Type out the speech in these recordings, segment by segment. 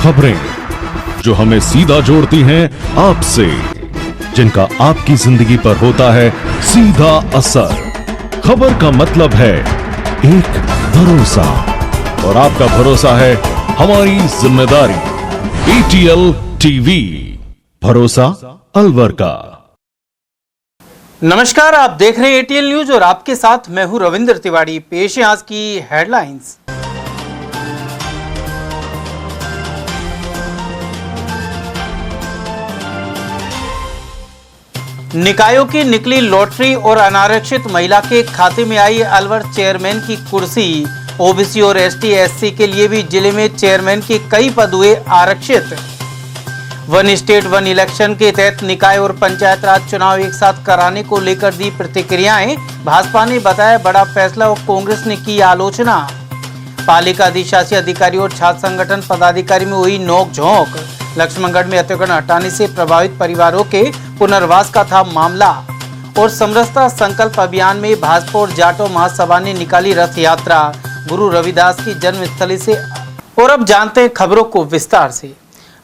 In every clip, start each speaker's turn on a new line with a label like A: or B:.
A: खबरें जो हमें सीधा जोड़ती हैं आपसे, जिनका आपकी जिंदगी पर होता है सीधा असर। खबर का मतलब है एक भरोसा, और आपका भरोसा है हमारी जिम्मेदारी। ATL टीवी, भरोसा अलवर का।
B: नमस्कार, आप देख रहे हैं ATL न्यूज और आपके साथ मैं हूं रविंद्र तिवारी। पेश है आज की हेडलाइंस। निकायों की निकली लॉटरी और अनारक्षित महिला के खाते में आई अलवर चेयरमैन की कुर्सी। ओबीसी और ST SC के लिए भी जिले में चेयरमैन के कई पद हुए आरक्षित। वन स्टेट वन इलेक्शन के तहत निकाय और पंचायत राज चुनाव एक साथ कराने को लेकर दी प्रतिक्रियाएं। भाजपा ने बताया बड़ा फैसला और कांग्रेस ने की आलोचना। पालिका अधिशासी अधिकारी और छात्र संगठन पदाधिकारी में हुई नोक-झोंक। लक्ष्मणगढ़ में अतिक्रमण हटाने से प्रभावित परिवारों के पुनर्वास का था मामला। और समरसता संकल्प अभियान में भाजपा और जाटो महासभा ने निकाली रथ यात्रा गुरु रविदास की जन्मस्थली से। और अब जानते हैं खबरों को विस्तार से।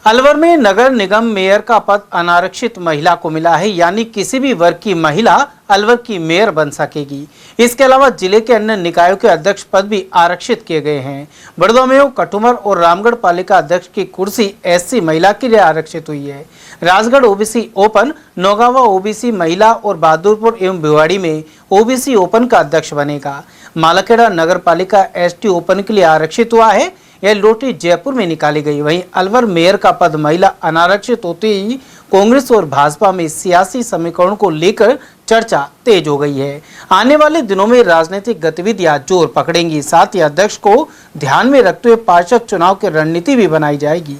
B: अलवर में नगर निगम मेयर का पद अनारक्षित महिला को मिला है, यानी किसी भी वर्ग की महिला अलवर की मेयर बन सकेगी। इसके अलावा जिले के अन्य निकायों के अध्यक्ष पद भी आरक्षित किए गए हैं। बड़दौमेव, कटुमर और रामगढ़ पालिका अध्यक्ष की कुर्सी SC महिला के लिए आरक्षित हुई है। Rajgarh OBC open, Naugawa OBC महिला और बहादुरपुर एवं भिवाड़ी में OBC ओपन का अध्यक्ष बनेगा। मालाखेड़ा नगर पालिका ST ओपन के लिए आरक्षित हुआ है। यह लॉटरी जयपुर में निकाली गई। वहीं अलवर मेयर का पद महिला अनारक्षित होते ही कांग्रेस और भाजपा में सियासी समीकरण को लेकर चर्चा तेज हो गई है। आने वाले दिनों में राजनीतिक गतिविधियां जोर पकड़ेंगी। साथ ही अध्यक्ष को ध्यान में रखते हुए पार्षद चुनाव की रणनीति भी बनाई जाएगी।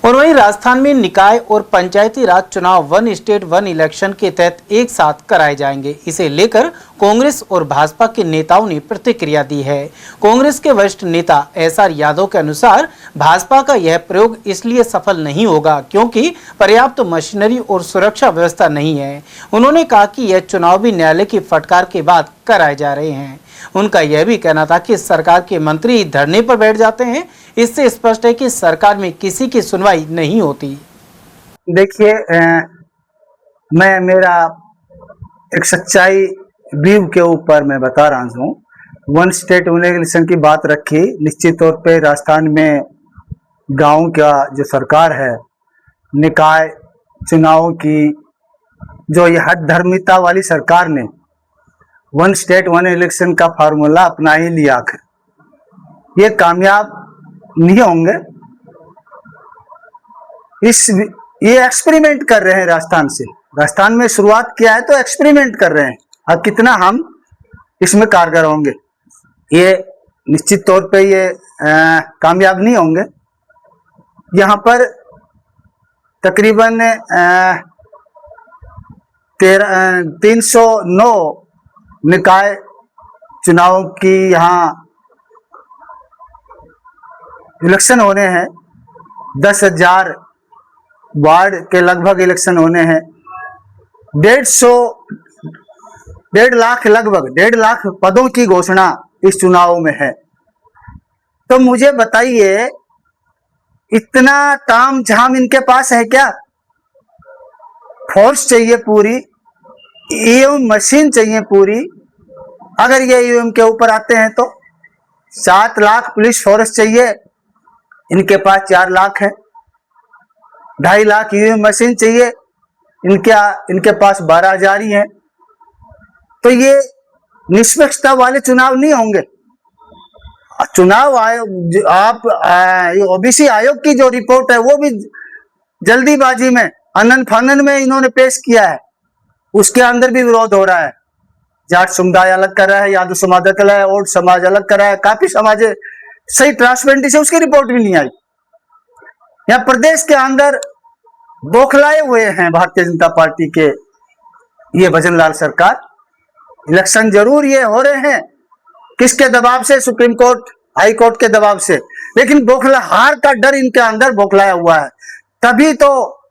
B: और वहीं राजस्थान में निकाय और पंचायती राज चुनाव वन स्टेट वन इलेक्शन के तहत एक साथ कराए जाएंगे। इसे लेकर कांग्रेस और भाजपा के नेताओं ने प्रतिक्रिया दी है। कांग्रेस के वरिष्ठ नेता SR यादव के अनुसार भाजपा का यह प्रयोग इसलिए सफल नहीं होगा क्योंकि पर्याप्त मशीनरी और सुरक्षा व्यवस्था नहीं है। उन्होंने कहा कि यह चुनाव भी न्यायालय की फटकार के बाद कराए जा रहे हैं। उनका यह भी कहना था कि सरकार के मंत्री धरने पर बैठ जाते हैं। इससे स्पष्ट है कि सरकार में किसी की सुनवाई नहीं होती।
C: देखिए, मैं मेरा एक सच्चाई व्यू के ऊपर मैं बता रहा हूँ। वन स्टेट वन इलेक्शन की बात रखी। निश्चित तौर पे राजस्थान में गांव का जो सरकार है, निकाय चुनाव की जो ये हद धर्मिता वाली सरकार ने वन स्टेट वन इलेक्शन का फार्मूला अपना ही लिया है। ये कामयाब नहीं होंगे। ये एक्सपेरिमेंट कर रहे हैं राजस्थान से। राजस्थान में शुरुआत किया है तो एक्सपेरिमेंट कर रहे हैं। अब कितना हम इसमें कारगर होंगे, ये निश्चित तौर पे ये कामयाब नहीं होंगे। यहाँ पर तकरीबन 309 निकाय चुनाव की यहाँ इलेक्शन होने हैं। 10,000 वार्ड के लगभग इलेक्शन होने हैं। 1.5 लाख पदों की घोषणा इस चुनाव में है। तो मुझे बताइए, इतना ताम झाम इनके पास है क्या? फोर्स चाहिए पूरी, EVM मशीन चाहिए पूरी। अगर ये EVM के ऊपर आते हैं तो 7 लाख पुलिस फोर्स चाहिए, इनके पास 4 लाख है। 2.5 लाख EVM मशीन चाहिए, इनके पास 12,000 ही है। तो ये निष्पक्षता वाले चुनाव नहीं होंगे। चुनाव आयोग, आप OBC आयोग की जो रिपोर्ट है वो भी जल्दीबाजी में, अनन फनन में इन्होंने पेश किया है। उसके अंदर भी विरोध हो रहा है। जाट समुदाय अलग कर रहा है, यादव समाज अलग है, और समाज अलग कर रहा है। काफी समाज सही ट्रांसपेरेंटी से उसकी रिपोर्ट भी नहीं आई। यहाँ प्रदेश के अंदर बौखलाए हुए हैं भारतीय जनता पार्टी के ये भजनलाल सरकार। इलेक्शन जरूर ये हो रहे हैं, किसके दबाव से? सुप्रीम कोर्ट, हाई कोर्ट के दबाव से। लेकिन बौखला हार का डर इनके अंदर बौखलाया हुआ है। तभी तो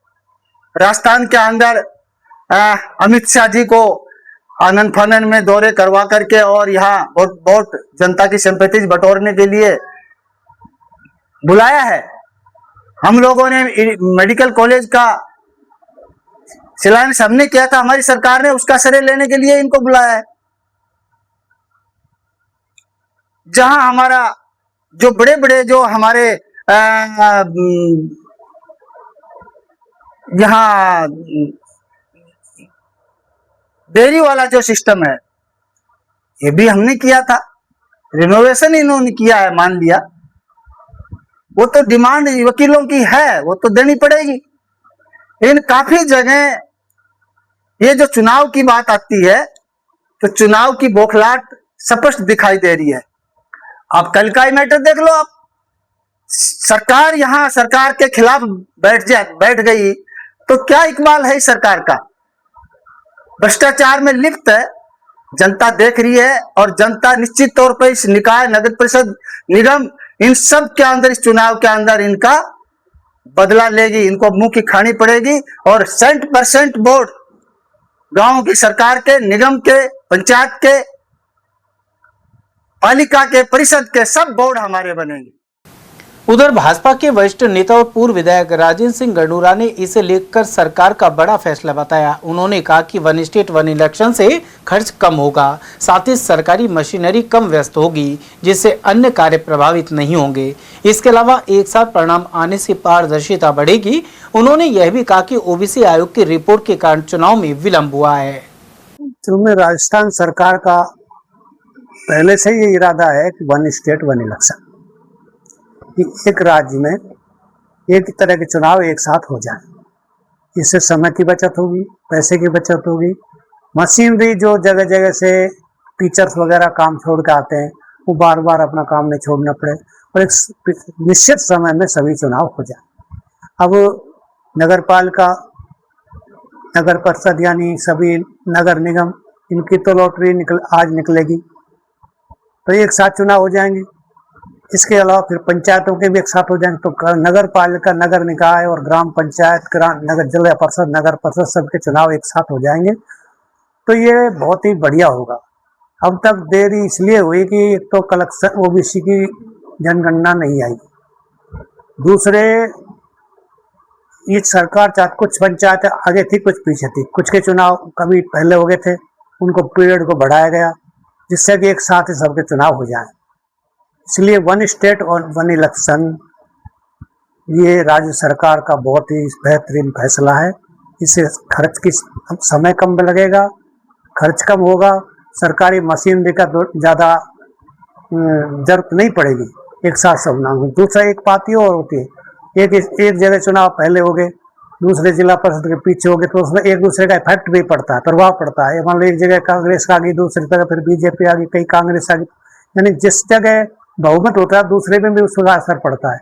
C: राजस्थान के अंदर अमित शाह जी को आनंद फानन में दौरे करवा करके और यहाँ वोट जनता की सिंपैथीज बटोरने के लिए बुलाया है। हम लोगों ने मेडिकल कॉलेज का शिलान्यास हमने किया था, हमारी सरकार ने उसका श्रेय लेने के लिए इनको बुलाया है। जहां हमारा जो बड़े बड़े जो हमारे यहाँ डेयरी वाला जो सिस्टम है, ये भी हमने किया था, रिनोवेशन इन्होंने किया है, मान लिया। वो तो डिमांड वकीलों की है, वो तो देनी पड़ेगी। लेकिन काफी जगह ये जो चुनाव की बात आती है तो चुनाव की बौखलाहट स्पष्ट दिखाई दे रही है। आप कल का ही मैटर देख लो। आप सरकार यहाँ सरकार के खिलाफ बैठ गई तो क्या इकबाल है इस सरकार का? भ्रष्टाचार में लिप्त है, जनता देख रही है, और जनता निश्चित तौर पर इस निकाय, नगर परिषद, निगम, इन सब के अंदर, इस चुनाव के अंदर इनका बदला लेगी। इनको मुंह की खानी पड़ेगी। और 100% वोट गांव की सरकार के, निगम के, पंचायत के, पालिका के, परिषद के सब बोर्ड हमारे बनेंगे।
B: उधर भाजपा के वरिष्ठ नेता और पूर्व विधायक राजेंद्र सिंह गंडूरा ने इसे लेकर सरकार का बड़ा फैसला बताया। उन्होंने कहा कि वन स्टेट वन इलेक्शन से खर्च कम होगा, साथ ही सरकारी मशीनरी कम व्यस्त होगी, जिससे अन्य कार्य प्रभावित नहीं होंगे। इसके अलावा एक साथ परिणाम आने से पारदर्शिता बढ़ेगी। उन्होंने यह भी कहा कि ओबीसी आयोग की रिपोर्ट के कारण चुनाव में विलंब हुआ है।
D: राजस्थान सरकार का पहले से ये इरादा है कि वन स्टेट वन इलेक्शन, कि एक राज्य में एक तरह के चुनाव एक साथ हो जाए। इससे समय की बचत होगी, पैसे की बचत होगी। मशीनरी जो जगह जगह से टीचर्स वगैरह काम छोड़ के आते हैं, वो बार बार अपना काम नहीं छोड़ना पड़े और एक निश्चित समय में सभी चुनाव हो जाए। अब नगर पालिका, नगर परिषद यानी सभी नगर निगम, इनकी तो लॉटरी आज निकलेगी तो एक साथ चुनाव हो जाएंगे। इसके अलावा फिर पंचायतों के भी एक साथ हो जाएंगे, तो नगर पालिका, नगर निकाय और ग्राम पंचायत, नगर जिला परिषद, नगर परिषद सबके चुनाव एक साथ हो जाएंगे। तो ये बहुत ही बढ़िया होगा। अब तक देरी इसलिए हुई कि एक तो कलेक्शन ओबीसी की जनगणना नहीं आई, दूसरे ये सरकार चाहती, कुछ पंचायत आगे थी कुछ पीछे थी, कुछ के चुनाव कभी पहले हो गए थे, उनको पीरियड को बढ़ाया गया जिससे कि एक साथ ही सबके चुनाव हो जाए। इसलिए वन स्टेट और वन इलेक्शन ये राज्य सरकार का बहुत ही बेहतरीन फैसला है। इससे खर्च की समय कम लगेगा, खर्च कम होगा, सरकारी मशीनरी का ज़्यादा जरूरत नहीं पड़ेगी, एक साथ सब ना हो। दूसरा एक बात ये और होती है, एक जगह चुनाव पहले हो गए, दूसरे जिला परिषद के पीछे हो गए, तो उसमें एक दूसरे का इफेक्ट भी पड़ता है, प्रभाव पड़ता है। मान लो एक जगह कांग्रेस आ गई, दूसरी जगह फिर बीजेपी आ गई, कई कांग्रेस आ गई, यानी जिस जगह बहुमत होता है दूसरे में भी उसका असर पड़ता है।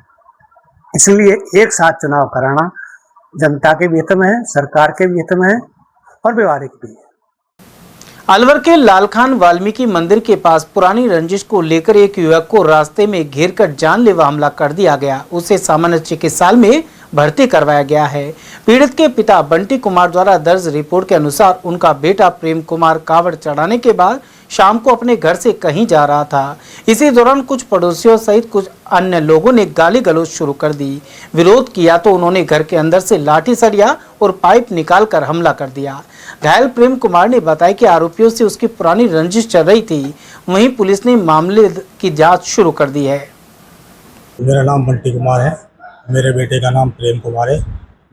D: इसलिए एक साथ चुनाव कराना जनता के भी हित में है, सरकार के भी हित में है और व्यवहारिक भी है।
B: अलवर के लालखान वाल्मीकि मंदिर के पास पुरानी रंजिश को लेकर एक युवक को रास्ते में घेरकर जानलेवा हमला कर दिया गया। उसे सामान्य चिकित्सालय में भर्ती करवाया गया है। पीड़ित के पिता बंटी कुमार द्वारा दर्ज रिपोर्ट के अनुसार उनका बेटा प्रेम कुमार कावड़ चढ़ाने के बाद शाम को अपने घर से कहीं जा रहा था। इसी दौरान कुछ पड़ोसियों सहित कुछ अन्य लोगों ने गाली गलौज शुरू कर दी। विरोध किया तो उन्होंने घर के अंदर से लाठी सरिया और पाइप निकालकर हमला कर दिया। घायल प्रेम कुमार ने बताया कि आरोपियों से उसकी पुरानी रंजिश चल रही थी। वहीं पुलिस ने मामले की जांच शुरू कर दी है।
E: मेरा नाम बंटी कुमार है, मेरे बेटे का नाम प्रेम कुमार है,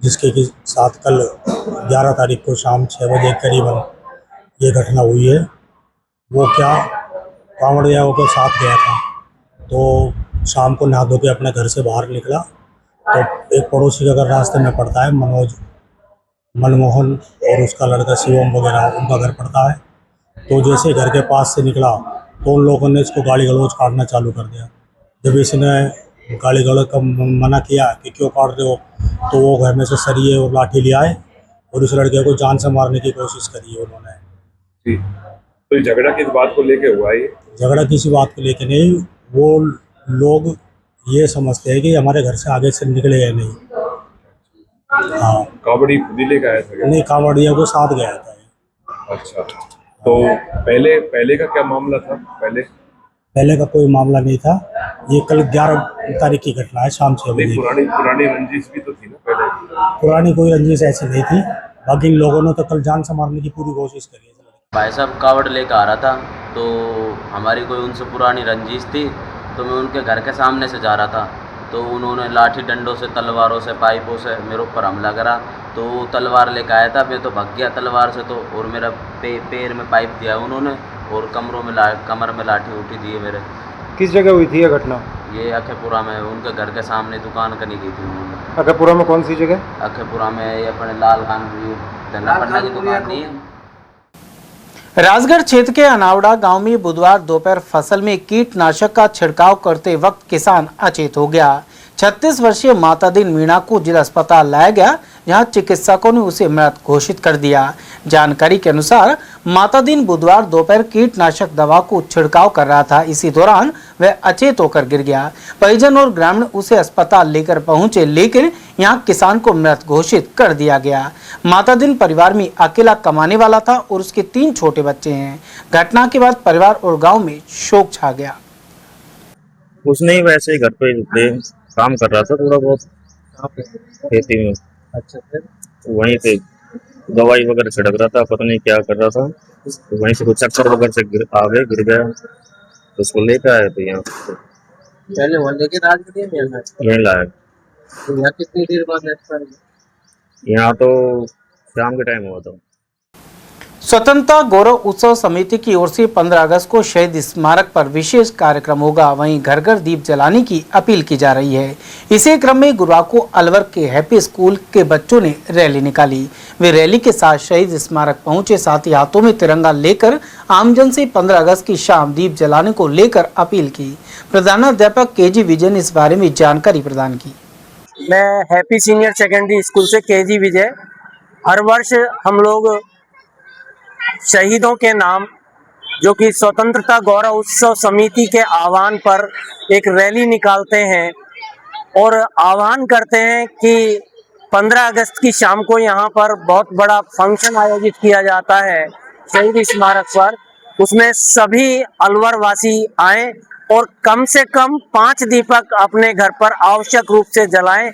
E: जिसके साथ कल 11 तारीख को शाम 6 बजे करीबन ये घटना हुई है। वो क्या कांवड़ियाओं के साथ गया था, तो शाम को नहा धो के अपने घर से बाहर निकला तो एक पड़ोसी का घर रास्ते में पड़ता है, मनमोहन और उसका लड़का शिवम वगैरह, उनका घर पड़ता है। तो जैसे घर के पास से निकला तो उन लोगों ने इसको गाली गलौज काटना चालू कर दिया। जब इसने गाली गलौज का मना किया कि क्यों काट रहे हो, तो वो घर में से सरिये और लाठी ले आए और उस लड़के को जान से मारने की कोशिश करी है उन्होंने।
F: तो झगड़ा किस बात को लेके हुआ है?
E: झगड़ा किसी बात को लेके नहीं, वो लोग ये समझते हैं कि हमारे घर से आगे से निकले या नहीं। हाँ,
F: कावड़ी खुद ही लेके आया था?
E: नहीं, कावड़िया को साथ गया था।
F: अच्छा, तो पहले का क्या मामला था? पहले
E: का कोई मामला नहीं था। ये कल तारीख की घटना है, शाम 6
F: नहीं,
E: बजे।
F: पुरानी रंजिश भी तो थी ना पहले।
E: पुरानी कोई रंजिश ऐसी नहीं थी, बाकी इन लोगों ने तो कल जान से मारने की पूरी कोशिश करी है।
G: भाई साहब कावड़ लेकर आ रहा था, तो हमारी कोई उनसे पुरानी रंजिश थी, तो मैं उनके घर के सामने से जा रहा था, तो उन्होंने लाठी डंडों से, तलवारों से, पाइपों से मेरे ऊपर हमला करा। तो वो तलवार लेकर आया था, मैं तो भाग गया तलवार से, तो और मेरा पैर में पाइप दिया उन्होंने, और कमर में लाठी उठी दी है मेरे।
H: किस जगह हुई थी ये घटना?
G: ये अखेपुरा में, उनके घर के सामने दुकान करनी गई थी उन्होंने।
H: अखेपुरा में कौन सी जगह?
G: अखेपुरा में ये अपने लाल खान धन्ना पन्ना की दुकान नहीं है।
B: राजगढ़ क्षेत्र के अनावड़ा गांव में बुधवार दोपहर फसल में कीटनाशक का छिड़काव करते वक्त किसान अचेत हो गया। 36 वर्षीय मातादीन मीणा को जिला अस्पताल लाया गया, जहां चिकित्सकों ने उसे मृत घोषित कर दिया। जानकारी के अनुसार मातादीन बुधवार दोपहर कीटनाशक दवा को छिड़काव कर रहा था। इसी दौरान वह अचेत होकर गिर गया। परिजन और ग्रामीण उसे अस्पताल लेकर पहुंचे, लेकिन यहां किसान को मृत घोषित कर दिया गया। मातादीन परिवार में अकेला कमाने वाला था और उसके 3 छोटे बच्चे हैं। घटना के बाद परिवार और गाँव में शोक छा गया।
I: उसने ही वैसे ही घर पे काम कर रहा था, थोड़ा बहुत खेती में।
H: अच्छा, फिर
I: वहीं पे दवाई वगैरह छिड़क रहा था, पता नहीं क्या कर रहा था, तो वहीं से कुछ चक्कर वगैरह से गिर गया, तो उसको लेकर आए तो यहाँ
H: पहले वहाँ लेके राजगढ़ में
I: यहीं लाया।
H: तो यहाँ कितनी देर बाद?
I: यहाँ तो शाम के टाइम हुआ था।
B: स्वतंत्रता गौरव उत्सव समिति की ओर से 15 अगस्त को शहीद स्मारक पर विशेष कार्यक्रम होगा। वहीं घर घर दीप जलाने की अपील की जा रही है। इसी क्रम में गुरुवार को अलवर के हैप्पी स्कूल के बच्चों ने रैली निकाली। वे रैली के साथ शहीद स्मारक पहुंचे, साथ ही हाथों में तिरंगा लेकर आमजन से 15 अगस्त की शाम दीप जलाने को लेकर अपील की। प्रधानाध्यापक KG विजय ने इस बारे में जानकारी प्रदान की।
J: मैं हैप्पी सीनियर सेकेंडरी स्कूल से KG विजय। हर वर्ष हम लोग शहीदों के नाम, जो कि स्वतंत्रता गौरव उत्सव समिति के आह्वान पर एक रैली निकालते हैं और आह्वान करते हैं कि 15 अगस्त की शाम को यहाँ पर बहुत बड़ा फंक्शन आयोजित किया जाता है शहीद स्मारक पर। उसमें सभी अलवर वासी आएं और कम से कम 5 दीपक अपने घर पर आवश्यक रूप से जलाएं।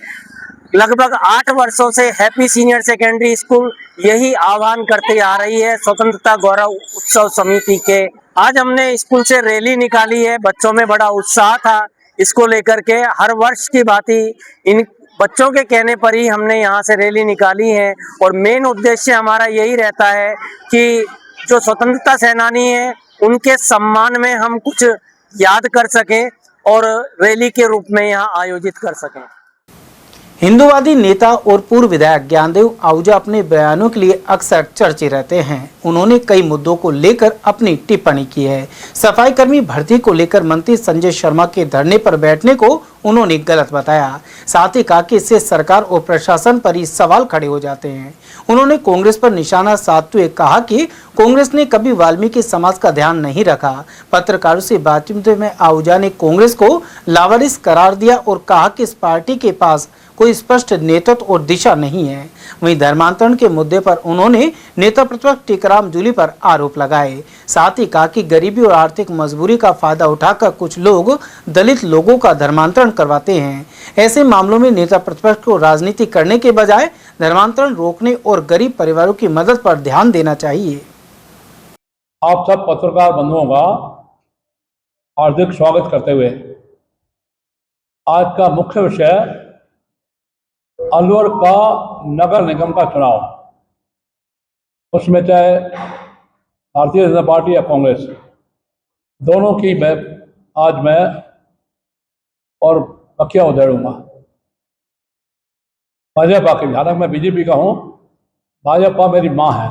J: लगभग 8 वर्षों से हैप्पी सीनियर सेकेंडरी स्कूल यही आह्वान करते आ रही है स्वतंत्रता गौरव उत्सव समिति के। आज हमने स्कूल से रैली निकाली है, बच्चों में बड़ा उत्साह था इसको लेकर के। हर वर्ष की भांति इन बच्चों के कहने पर ही हमने यहाँ से रैली निकाली है और मेन उद्देश्य हमारा यही रहता है कि जो स्वतंत्रता सेनानी हैं उनके सम्मान में हम कुछ याद कर सकें और रैली के रूप में यहाँ आयोजित कर सकें।
B: हिंदूवादी नेता और पूर्व विधायक ज्ञानदेव आहूजा अपने बयानों के लिए अक्सर चर्चित रहते हैं। उन्होंने कई मुद्दों को लेकर अपनी टिप्पणी की है। सफाई कर्मी भर्ती को लेकर मंत्री संजय शर्मा के धरने पर बैठने को उन्होंने गलत बताया। साथ ही कहा कि इससे सरकार और प्रशासन पर ही सवाल खड़े हो जाते हैं। उन्होंने कांग्रेस पर निशाना साधते हुए कहा कि कांग्रेस ने कभी वाल्मीकि समाज का ध्यान नहीं रखा। पत्रकारों से बातचीत में आहूजा ने कांग्रेस को लावारिस करार दिया और कहा कि इस पार्टी के पास कोई स्पष्ट नेतृत्व और दिशा नहीं है। वहीं धर्मांतरण के मुद्दे पर उन्होंने नेता प्रतिपक्ष टीकाराम जूली पर आरोप लगाए। साथ ही कहा कि गरीबी और आर्थिक मजबूरी का फायदा उठाकर कुछ लोग दलित लोगों का धर्मांतरण करवाते हैं। ऐसे मामलों में नेता प्रतिपक्ष को राजनीति करने के बजाय धर्मांतरण रोकने और गरीब परिवारों की मदद पर ध्यान देना चाहिए।
K: आप सब पत्रकार बंधुओं का हार्दिक स्वागत करते हुए आज का मुख्य विषय अलवर का नगर निगम का चुनाव, उसमें चाहे भारतीय जनता पार्टी या कांग्रेस, दोनों की आज मैं और बखिया उधेड़ूंगा। भाजपा की, हालांकि मैं बीजेपी का हूँ, भाजपा मेरी माँ है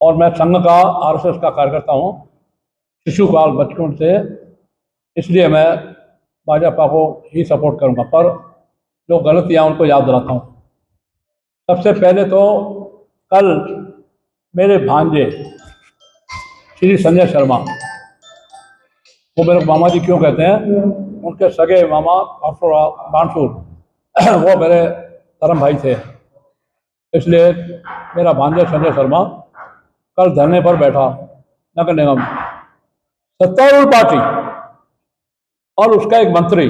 K: और मैं संघ का RSS का कार्यकर्ता हूँ शिशुकाल बचपन से, इसलिए मैं भाजपा को ही सपोर्ट करूँगा। पर जो गलतियाँ उनको याद दिलाता हूँ। सबसे पहले तो कल मेरे भांजे श्री संजय शर्मा, वो मेरे मामा जी क्यों कहते हैं, उनके सगे मामा बांसुर वो मेरे धर्म भाई थे, इसलिए मेरा भांजा संजय शर्मा कल धरने पर बैठा नगर निगम। सत्तारूढ़ पार्टी और उसका एक मंत्री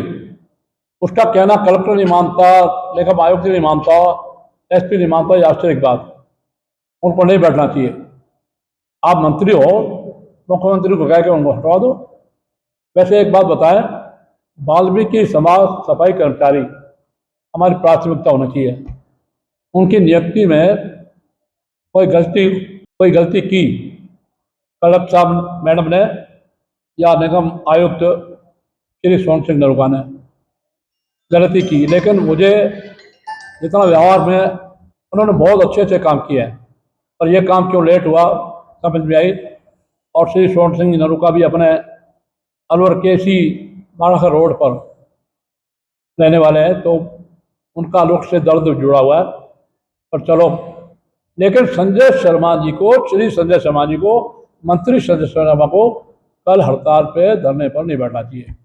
K: उसका कहना कलेक्टर नहीं मानता, लेखा आयुक्त नहीं मानता, एसपी नहीं मानता, ये आश्चर्य की बात। उनको नहीं बैठना चाहिए। आप मंत्री हो, मुख्यमंत्री को कह के उनको हटवा दो। वैसे एक बात बताएं, वाल्मीकि समाज सफाई कर्मचारी हमारी प्राथमिकता होना चाहिए। उनकी नियुक्ति में कोई गलती की कलेक्टर साहब मैडम ने या निगम आयुक्त श्री सोन सिंह नरूका ने गलती की, लेकिन मुझे जितना व्यवहार में उन्होंने बहुत अच्छे से काम किया है, और ये काम क्यों लेट हुआ समझ में आई। और श्री सोन सिंह नरूका भी अपने अलवर केसी माड़ाखर रोड पर रहने वाले हैं, तो उनका लोक से दर्द जुड़ा हुआ है। पर चलो, लेकिन संजय शर्मा जी को, श्री संजय शर्मा जी को, मंत्री संजय शर्मा को कल हड़ताल पे धरने पर नहीं बैठना चाहिए।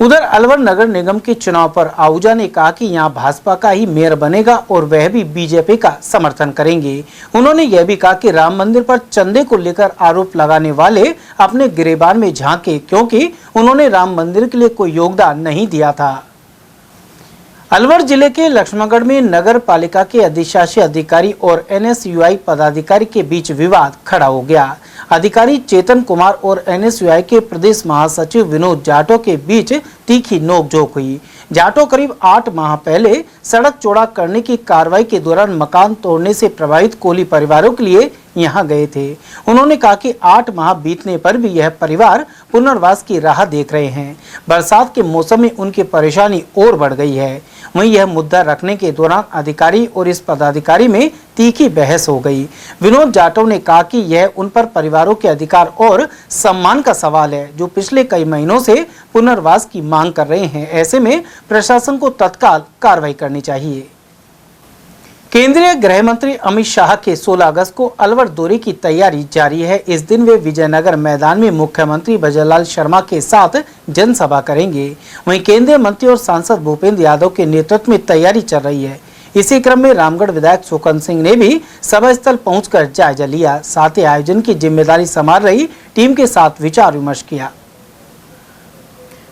B: उधर अलवर नगर निगम के चुनाव पर आहूजा ने कहा कि यहां भाजपा का ही मेयर बनेगा और वह भी बीजेपी का समर्थन करेंगे। उन्होंने यह भी कहा कि राम मंदिर पर चंदे को लेकर आरोप लगाने वाले अपने गिरेबान में झांके, क्योंकि उन्होंने राम मंदिर के लिए कोई योगदान नहीं दिया था। अलवर जिले के लक्ष्मणगढ़ में नगर पालिका के अधिशासी अधिकारी और NSUI पदाधिकारी के बीच विवाद खड़ा हो गया। अधिकारी चेतन कुमार और NSUI के प्रदेश महासचिव विनोद जाटव के बीच तीखी नोकझोंक हुई। जाटव करीब 8 माह पहले सड़क चौड़ा करने की कार्रवाई के दौरान मकान तोड़ने से प्रभावित कोली परिवारों के लिए यहां गए थे। उन्होंने कहा कि 8 माह बीतने पर भी यह परिवार पुनर्वास की राह देख रहे हैं। बरसात के मौसम में उनकी परेशानी और बढ़ गई है। वहीं यह मुद्दा रखने के दौरान अधिकारी और इस पदाधिकारी में तीखी बहस हो गई। विनोद जाटव ने कहा कि यह उन पर परिवारों के अधिकार और सम्मान का सवाल है, जो पिछले कई महीनों से पुनर्वास की मांग कर रहे हैं। ऐसे में प्रशासन को तत्काल कार्रवाई करनी चाहिए। केंद्रीय गृह मंत्री अमित शाह के 16 अगस्त को अलवर दौरे की तैयारी जारी है। इस दिन वे विजयनगर मैदान में मुख्यमंत्री भजनलाल शर्मा के साथ जनसभा करेंगे। वहीं केंद्रीय मंत्री और सांसद भूपेंद्र यादव के नेतृत्व में तैयारी चल रही है। इसी क्रम में रामगढ़ विधायक सुकन सिंह ने भी सभा स्थल पहुंचकर जायजा लिया। साथ ही आयोजन की जिम्मेदारी संभाल रही टीम के साथ विचार विमर्श किया।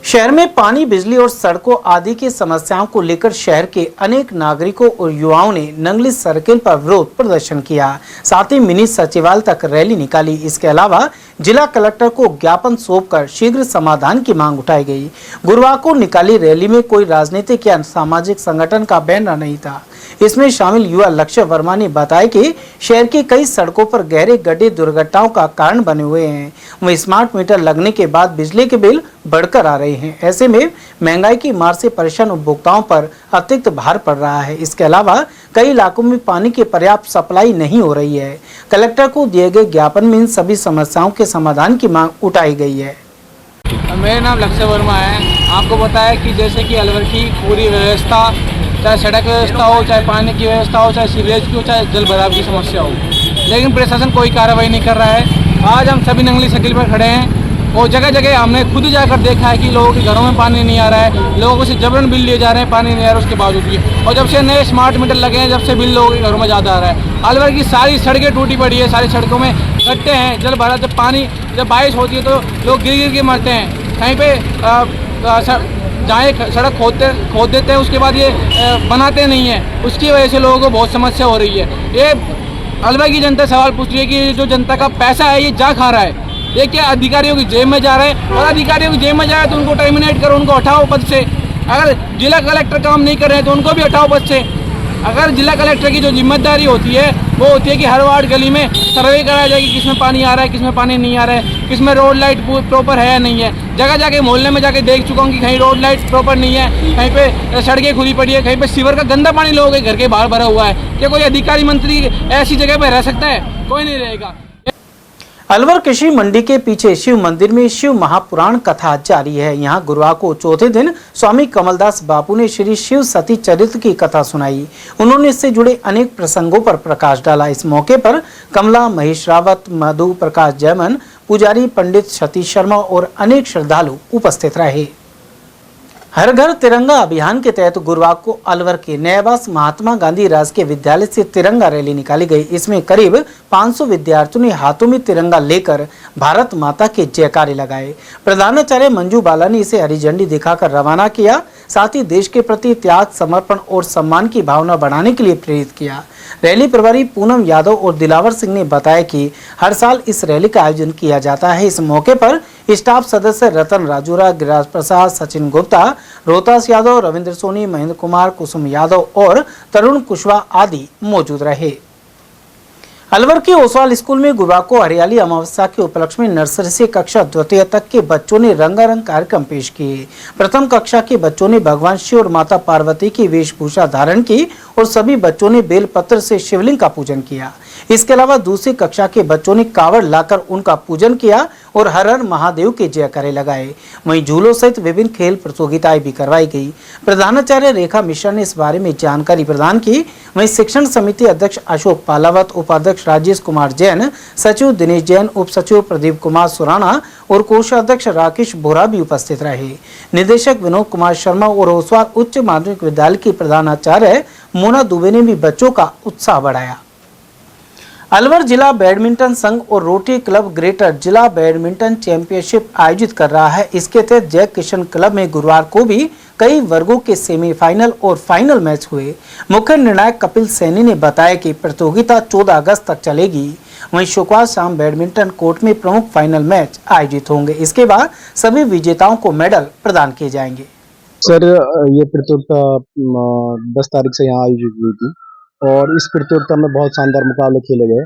B: शहर में पानी, बिजली और सड़कों आदि की समस्याओं को लेकर शहर के अनेक नागरिकों और युवाओं ने नंगली सर्किल पर विरोध प्रदर्शन किया। साथ ही मिनी सचिवालय तक रैली निकाली। इसके अलावा जिला कलेक्टर को ज्ञापन सौंपकर शीघ्र समाधान की मांग उठाई गई। गुरुवार को निकाली रैली में कोई राजनीतिक या सामाजिक संगठन का बैनर नहीं था। इसमें शामिल युवा लक्ष्य वर्मा ने बताया कि शहर की कई सड़कों पर गहरे गड्ढे दुर्घटनाओं का कारण बने हुए हैं। वहीं स्मार्ट मीटर लगने के बाद बिजली के बिल बढ़कर आ रहे हैं। ऐसे में महंगाई की मार से परेशान उपभोक्ताओं पर अतिरिक्त भार पड़ रहा है। इसके अलावा कई इलाकों में पानी की पर्याप्त सप्लाई नहीं हो रही है। कलेक्टर को दिए गए ज्ञापन में इन सभी समस्याओं के समाधान की मांग उठाई गई है।
L: मेरा नाम लक्ष्य वर्मा है। आपको बताया कि जैसे कि अलवर की पूरी व्यवस्था, चाहे सड़क व्यवस्था हो, चाहे पानी की व्यवस्था हो, चाहे सीवरेज की हो, चाहे जल भराव की समस्या हो, लेकिन प्रशासन कोई कार्रवाई नहीं कर रहा है। आज हम सभी नंगली सर्किल पर खड़े हैं और जगह जगह हमने खुद जाकर देखा है कि लोगों के घरों में पानी नहीं आ रहा है, लोगों से जबरन बिल लिए जा रहे हैं, पानी नहीं आ रहा है उसके बावजूद भी। और जब से नए स्मार्ट मीटर लगे हैं, जब से बिल लोगों के घरों में ज़्यादा आ रहा है। अलवर की सारी सड़कें टूटी पड़ी है, सारी सड़कों में गड्ढे हैं, जल भरा। जब बारिश होती है तो लोग गिर गिर के मरते हैं। कहीं पे जहाँ सड़क खोद देते हैं, उसके बाद ये बनाते नहीं हैं, उसकी वजह से लोगों को बहुत समस्या हो रही है। ये अलवर की जनता सवाल पूछ रही है कि जो जनता का पैसा है ये जा खा रहा है, ये क्या अधिकारियों की जेब में जा रहा है? और अधिकारियों की जेब में जा रहा है तो उनको टर्मिनेट करो, उनको हटाओ पद से। अगर जिला कलेक्टर काम नहीं कर रहे हैं तो उनको भी हटाओ पद से। अगर जिला कलेक्टर की जो जिम्मेदारी होती है वो होती है कि हर वार्ड गली में सर्वे कराया जाए कि किसमें पानी आ रहा है, किसमें पानी नहीं आ रहा है, किसमें रोड लाइट प्रॉपर है या नहीं है। जगह जाके मोहल्ले में जाके देख चुका हूँ कि कहीं रोड लाइट प्रॉपर नहीं है, कहीं पे सड़कें खुली पड़ी है, कहीं पे सीवर का गंदा पानी लोगों के घर के बाहर भरा हुआ है। क्या कोई अधिकारी मंत्री ऐसी जगह पर रह सकता है? कोई नहीं रहेगा।
B: अलवर कृषि मंडी के पीछे शिव मंदिर में शिव महापुराण कथा जारी है। यहाँ गुरुवार को चौथे दिन स्वामी कमलदास बापू ने श्री शिव सती चरित्र की कथा सुनाई। उन्होंने इससे जुड़े अनेक प्रसंगों पर प्रकाश डाला। इस मौके पर कमला, महेश रावत, मधु प्रकाश जयमन, पुजारी पंडित सतीश शर्मा और अनेक श्रद्धालु उपस्थित रहे। हर घर तिरंगा अभियान के तहत गुरुवार को अलवर के नयावास महात्मा गांधी राजकीय विद्यालय से तिरंगा रैली निकाली गई। इसमें करीब 500 विद्यार्थियों ने हाथों में तिरंगा लेकर भारत माता के जयकारे लगाए। प्रधानाचार्य मंजू बाला ने इसे हरी झंडी दिखाकर रवाना किया। साथ ही देश के प्रति त्याग, समर्पण और सम्मान की भावना बढ़ाने के लिए प्रेरित किया। रैली प्रभारी पूनम यादव और दिलावर सिंह ने बताया कि हर साल इस रैली का आयोजन किया जाता है। इस मौके पर स्टाफ सदस्य रतन राजूरा, गिरिराज प्रसाद, सचिन गुप्ता, रोहतास यादव, रविंद्र सोनी, महेंद्र कुमार, कुसुम यादव और तरुण कुशवाहा आदि मौजूद रहे। अलवर के ओसवाल स्कूल में गुरुवार को हरियाली अमावस्या के उपलक्ष्य में नर्सरी से कक्षा द्वितीय तक के बच्चों ने रंगारंग कार्यक्रम पेश किए। प्रथम कक्षा के बच्चों ने भगवान शिव और माता पार्वती की वेशभूषा धारण की और सभी बच्चों ने बेलपत्र से शिवलिंग का पूजन किया। इसके अलावा दूसरी कक्षा के बच्चों ने कावड़ लाकर उनका पूजन किया और हर हर महादेव के जयकारे लगाए। वहीं झूलों सहित विभिन्न खेल प्रतियोगिताएं भी करवाई गई। प्रधानाचार्य रेखा मिश्रा ने इस बारे में जानकारी प्रदान की। वहीं शिक्षण समिति अध्यक्ष अशोक पालावत, उपाध्यक्ष राजेश कुमार जैन, सचिव दिनेश जैन, उप सचिव प्रदीप कुमार सुराना और कोषाध्यक्ष राकेश बोरा भी उपस्थित रहे। निदेशक विनोद कुमार शर्मा और ओसवाल उच्च माध्यमिक विद्यालय की प्रधानाचार्य मोना दुबे ने भी बच्चों का उत्साह बढ़ाया। अलवर जिला बैडमिंटन संघ और रोटरी क्लब ग्रेटर जिला बैडमिंटन चैंपियनशिप आयोजित कर रहा है। इसके तहत जय किशन क्लब में गुरुवार को भी कई वर्गों के सेमीफाइनल और फाइनल मैच हुए। मुख्य निर्णायक कपिल सैनी ने बताया कि प्रतियोगिता 14 अगस्त तक चलेगी। वहीं शुक्रवार शाम बैडमिंटन कोर्ट में प्रमुख फाइनल मैच आयोजित होंगे। इसके बाद सभी विजेताओं को मेडल प्रदान किए जाएंगे।
M: सर, ये प्रतियोगिता 10 तारीख से यहाँ आयोजित हुई थी और इस प्रतियोगिता में बहुत शानदार मुकाबले खेले गए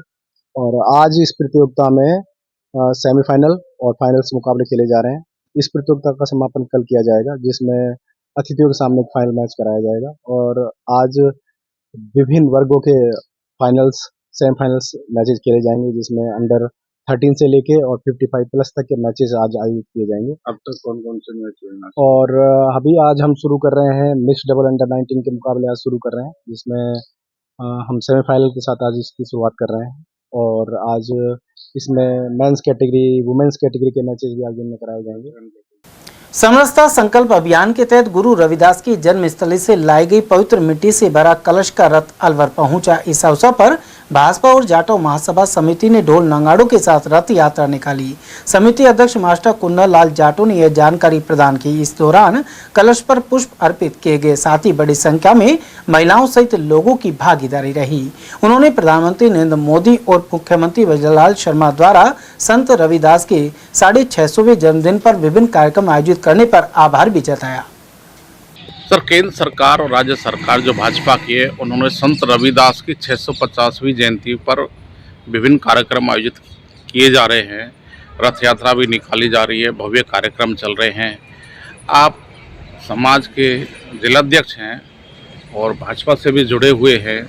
M: और आज इस प्रतियोगिता में सेमीफाइनल और फाइनल्स मुकाबले खेले जा रहे हैं। इस प्रतियोगिता का समापन कल किया जाएगा, जिसमें अतिथियों के सामने एक फाइनल मैच कराया जाएगा और आज विभिन्न वर्गों के फाइनल्स, सेमीफाइनल्स मैचेस खेले जाएंगे, जिसमें अंडर 13 से लेके और 55 प्लस तक के मैचेस आज आयोजित किए जाएंगे।
F: अब तक कौन कौन से मैच हुए?
M: और अभी आज हम शुरू कर रहे हैं मिक्स डबल अंडर 19 के मुकाबले आज शुरू कर रहे हैं, जिसमें हम सेमीफाइनल के साथ आज इसकी शुरुआत कर रहे हैं और आज इसमें मेंस कैटेगरी, वुमेन्स कैटेगरी के मैचेस भी आज दिन में कराए जाएंगे।
B: समरसता संकल्प अभियान के तहत गुरु रविदास की जन्मस्थली से लाई गई पवित्र मिट्टी से भरा कलश का रथ अलवर पहुंचा। इस अवसर पर भाजपा और जाटो महासभा समिति ने ढोल नगाड़ों के साथ रथ यात्रा निकाली। समिति अध्यक्ष मास्टर कुन्नर लाल जाटो ने यह जानकारी प्रदान की। इस दौरान कलश पर पुष्प अर्पित किए गए। साथ ही बड़ी संख्या में महिलाओं सहित लोगों की भागीदारी रही। उन्होंने प्रधानमंत्री नरेंद्र मोदी और मुख्यमंत्री वजरलाल शर्मा द्वारा संत रविदास के 650वें जन्मदिन पर विभिन्न कार्यक्रम आयोजित करने पर आभार भी जताया।
F: सर, केंद्र सरकार और राज्य सरकार जो भाजपा की है, उन्होंने संत रविदास की 650वीं जयंती पर विभिन्न कार्यक्रम आयोजित किए जा रहे हैं। रथ यात्रा भी निकाली जा रही है, भव्य कार्यक्रम चल रहे हैं। आप समाज के जिलाध्यक्ष हैं और भाजपा से भी जुड़े हुए हैं,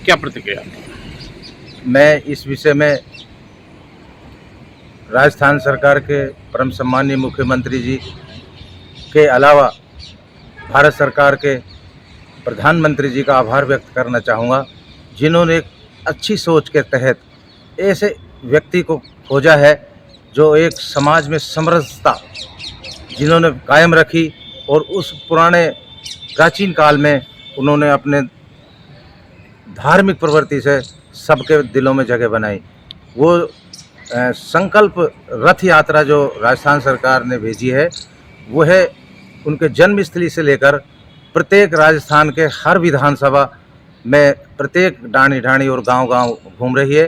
F: क्या प्रतिक्रिया?
N: मैं इस विषय में राजस्थान सरकार के परम सम्माननीय मुख्यमंत्री जी के अलावा भारत सरकार के प्रधानमंत्री जी का आभार व्यक्त करना चाहूँगा, जिन्होंने एक अच्छी सोच के तहत ऐसे व्यक्ति को खोजा है जो एक समाज में समरसता जिन्होंने कायम रखी और उस पुराने प्राचीन काल में उन्होंने अपने धार्मिक प्रवृत्ति से सबके दिलों में जगह बनाई। वो संकल्प रथ यात्रा जो राजस्थान सरकार ने भेजी है, वो है उनके जन्मस्थली से लेकर प्रत्येक राजस्थान के हर विधानसभा में प्रत्येक ढाणी ढाणी और गांव-गांव घूम रही है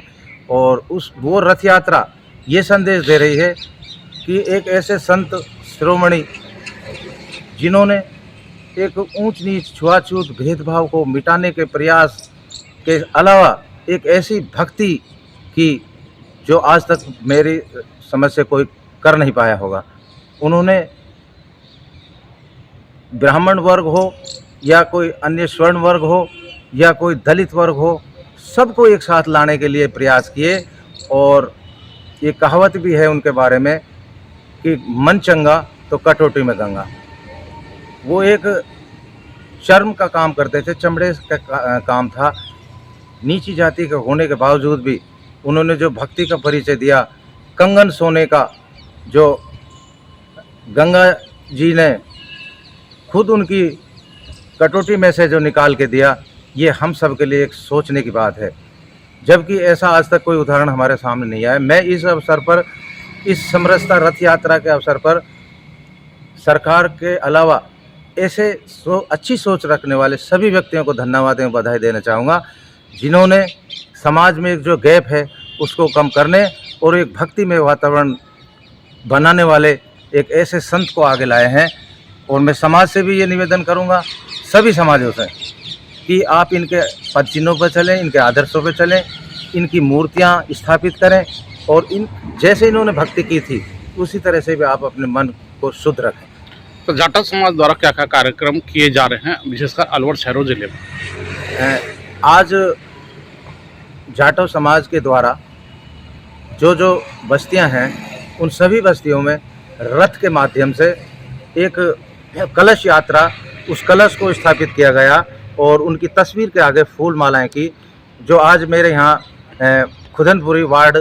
N: और वो रथ यात्रा ये संदेश दे रही है कि एक ऐसे संत शिरोमणि जिन्होंने एक ऊंच नीच, छुआछूत, भेदभाव को मिटाने के प्रयास के अलावा एक ऐसी भक्ति की जो आज तक मेरी समझ से कोई कर नहीं पाया होगा। उन्होंने ब्राह्मण वर्ग हो या कोई अन्य स्वर्ण वर्ग हो या कोई दलित वर्ग हो, सबको एक साथ लाने के लिए प्रयास किए और ये कहावत भी है उनके बारे में कि मन चंगा तो कटोटी में गंगा। वो एक चर्म का काम करते थे, चमड़े का काम था। नीची जाति के होने के बावजूद भी उन्होंने जो भक्ति का परिचय दिया, कंगन सोने का जो गंगा जी ने खुद उनकी कटौती में से जो निकाल के दिया, ये हम सब के लिए एक सोचने की बात है, जबकि ऐसा आज तक कोई उदाहरण हमारे सामने नहीं आया। मैं इस अवसर पर, इस समरसता रथ यात्रा के अवसर पर सरकार के अलावा ऐसे अच्छी सोच रखने वाले सभी व्यक्तियों को धन्यवाद एवं बधाई देना चाहूँगा, जिन्होंने समाज में एक जो गैप है उसको कम करने और एक भक्तिमय वातावरण बनाने वाले एक ऐसे संत को आगे लाए हैं। और मैं समाज से भी ये निवेदन करूँगा, सभी समाजों से, कि आप इनके पद चिन्हों पर चलें, इनके आदर्शों पर चलें, इनकी मूर्तियाँ स्थापित करें और इन जैसे इन्होंने भक्ति की थी उसी तरह से भी आप अपने मन को शुद्ध रखें।
F: तो जाटव समाज द्वारा क्या क्या कार्यक्रम किए जा रहे हैं, विशेषकर अलवर शहरों जिले में?
N: आज जाटव समाज के द्वारा जो बस्तियां हैं उन सभी बस्तियों में रथ के माध्यम से एक कलश यात्रा, उस कलश को स्थापित किया गया और उनकी तस्वीर के आगे फूल मालाएं की, जो आज मेरे यहाँ खुदनपुरी वार्ड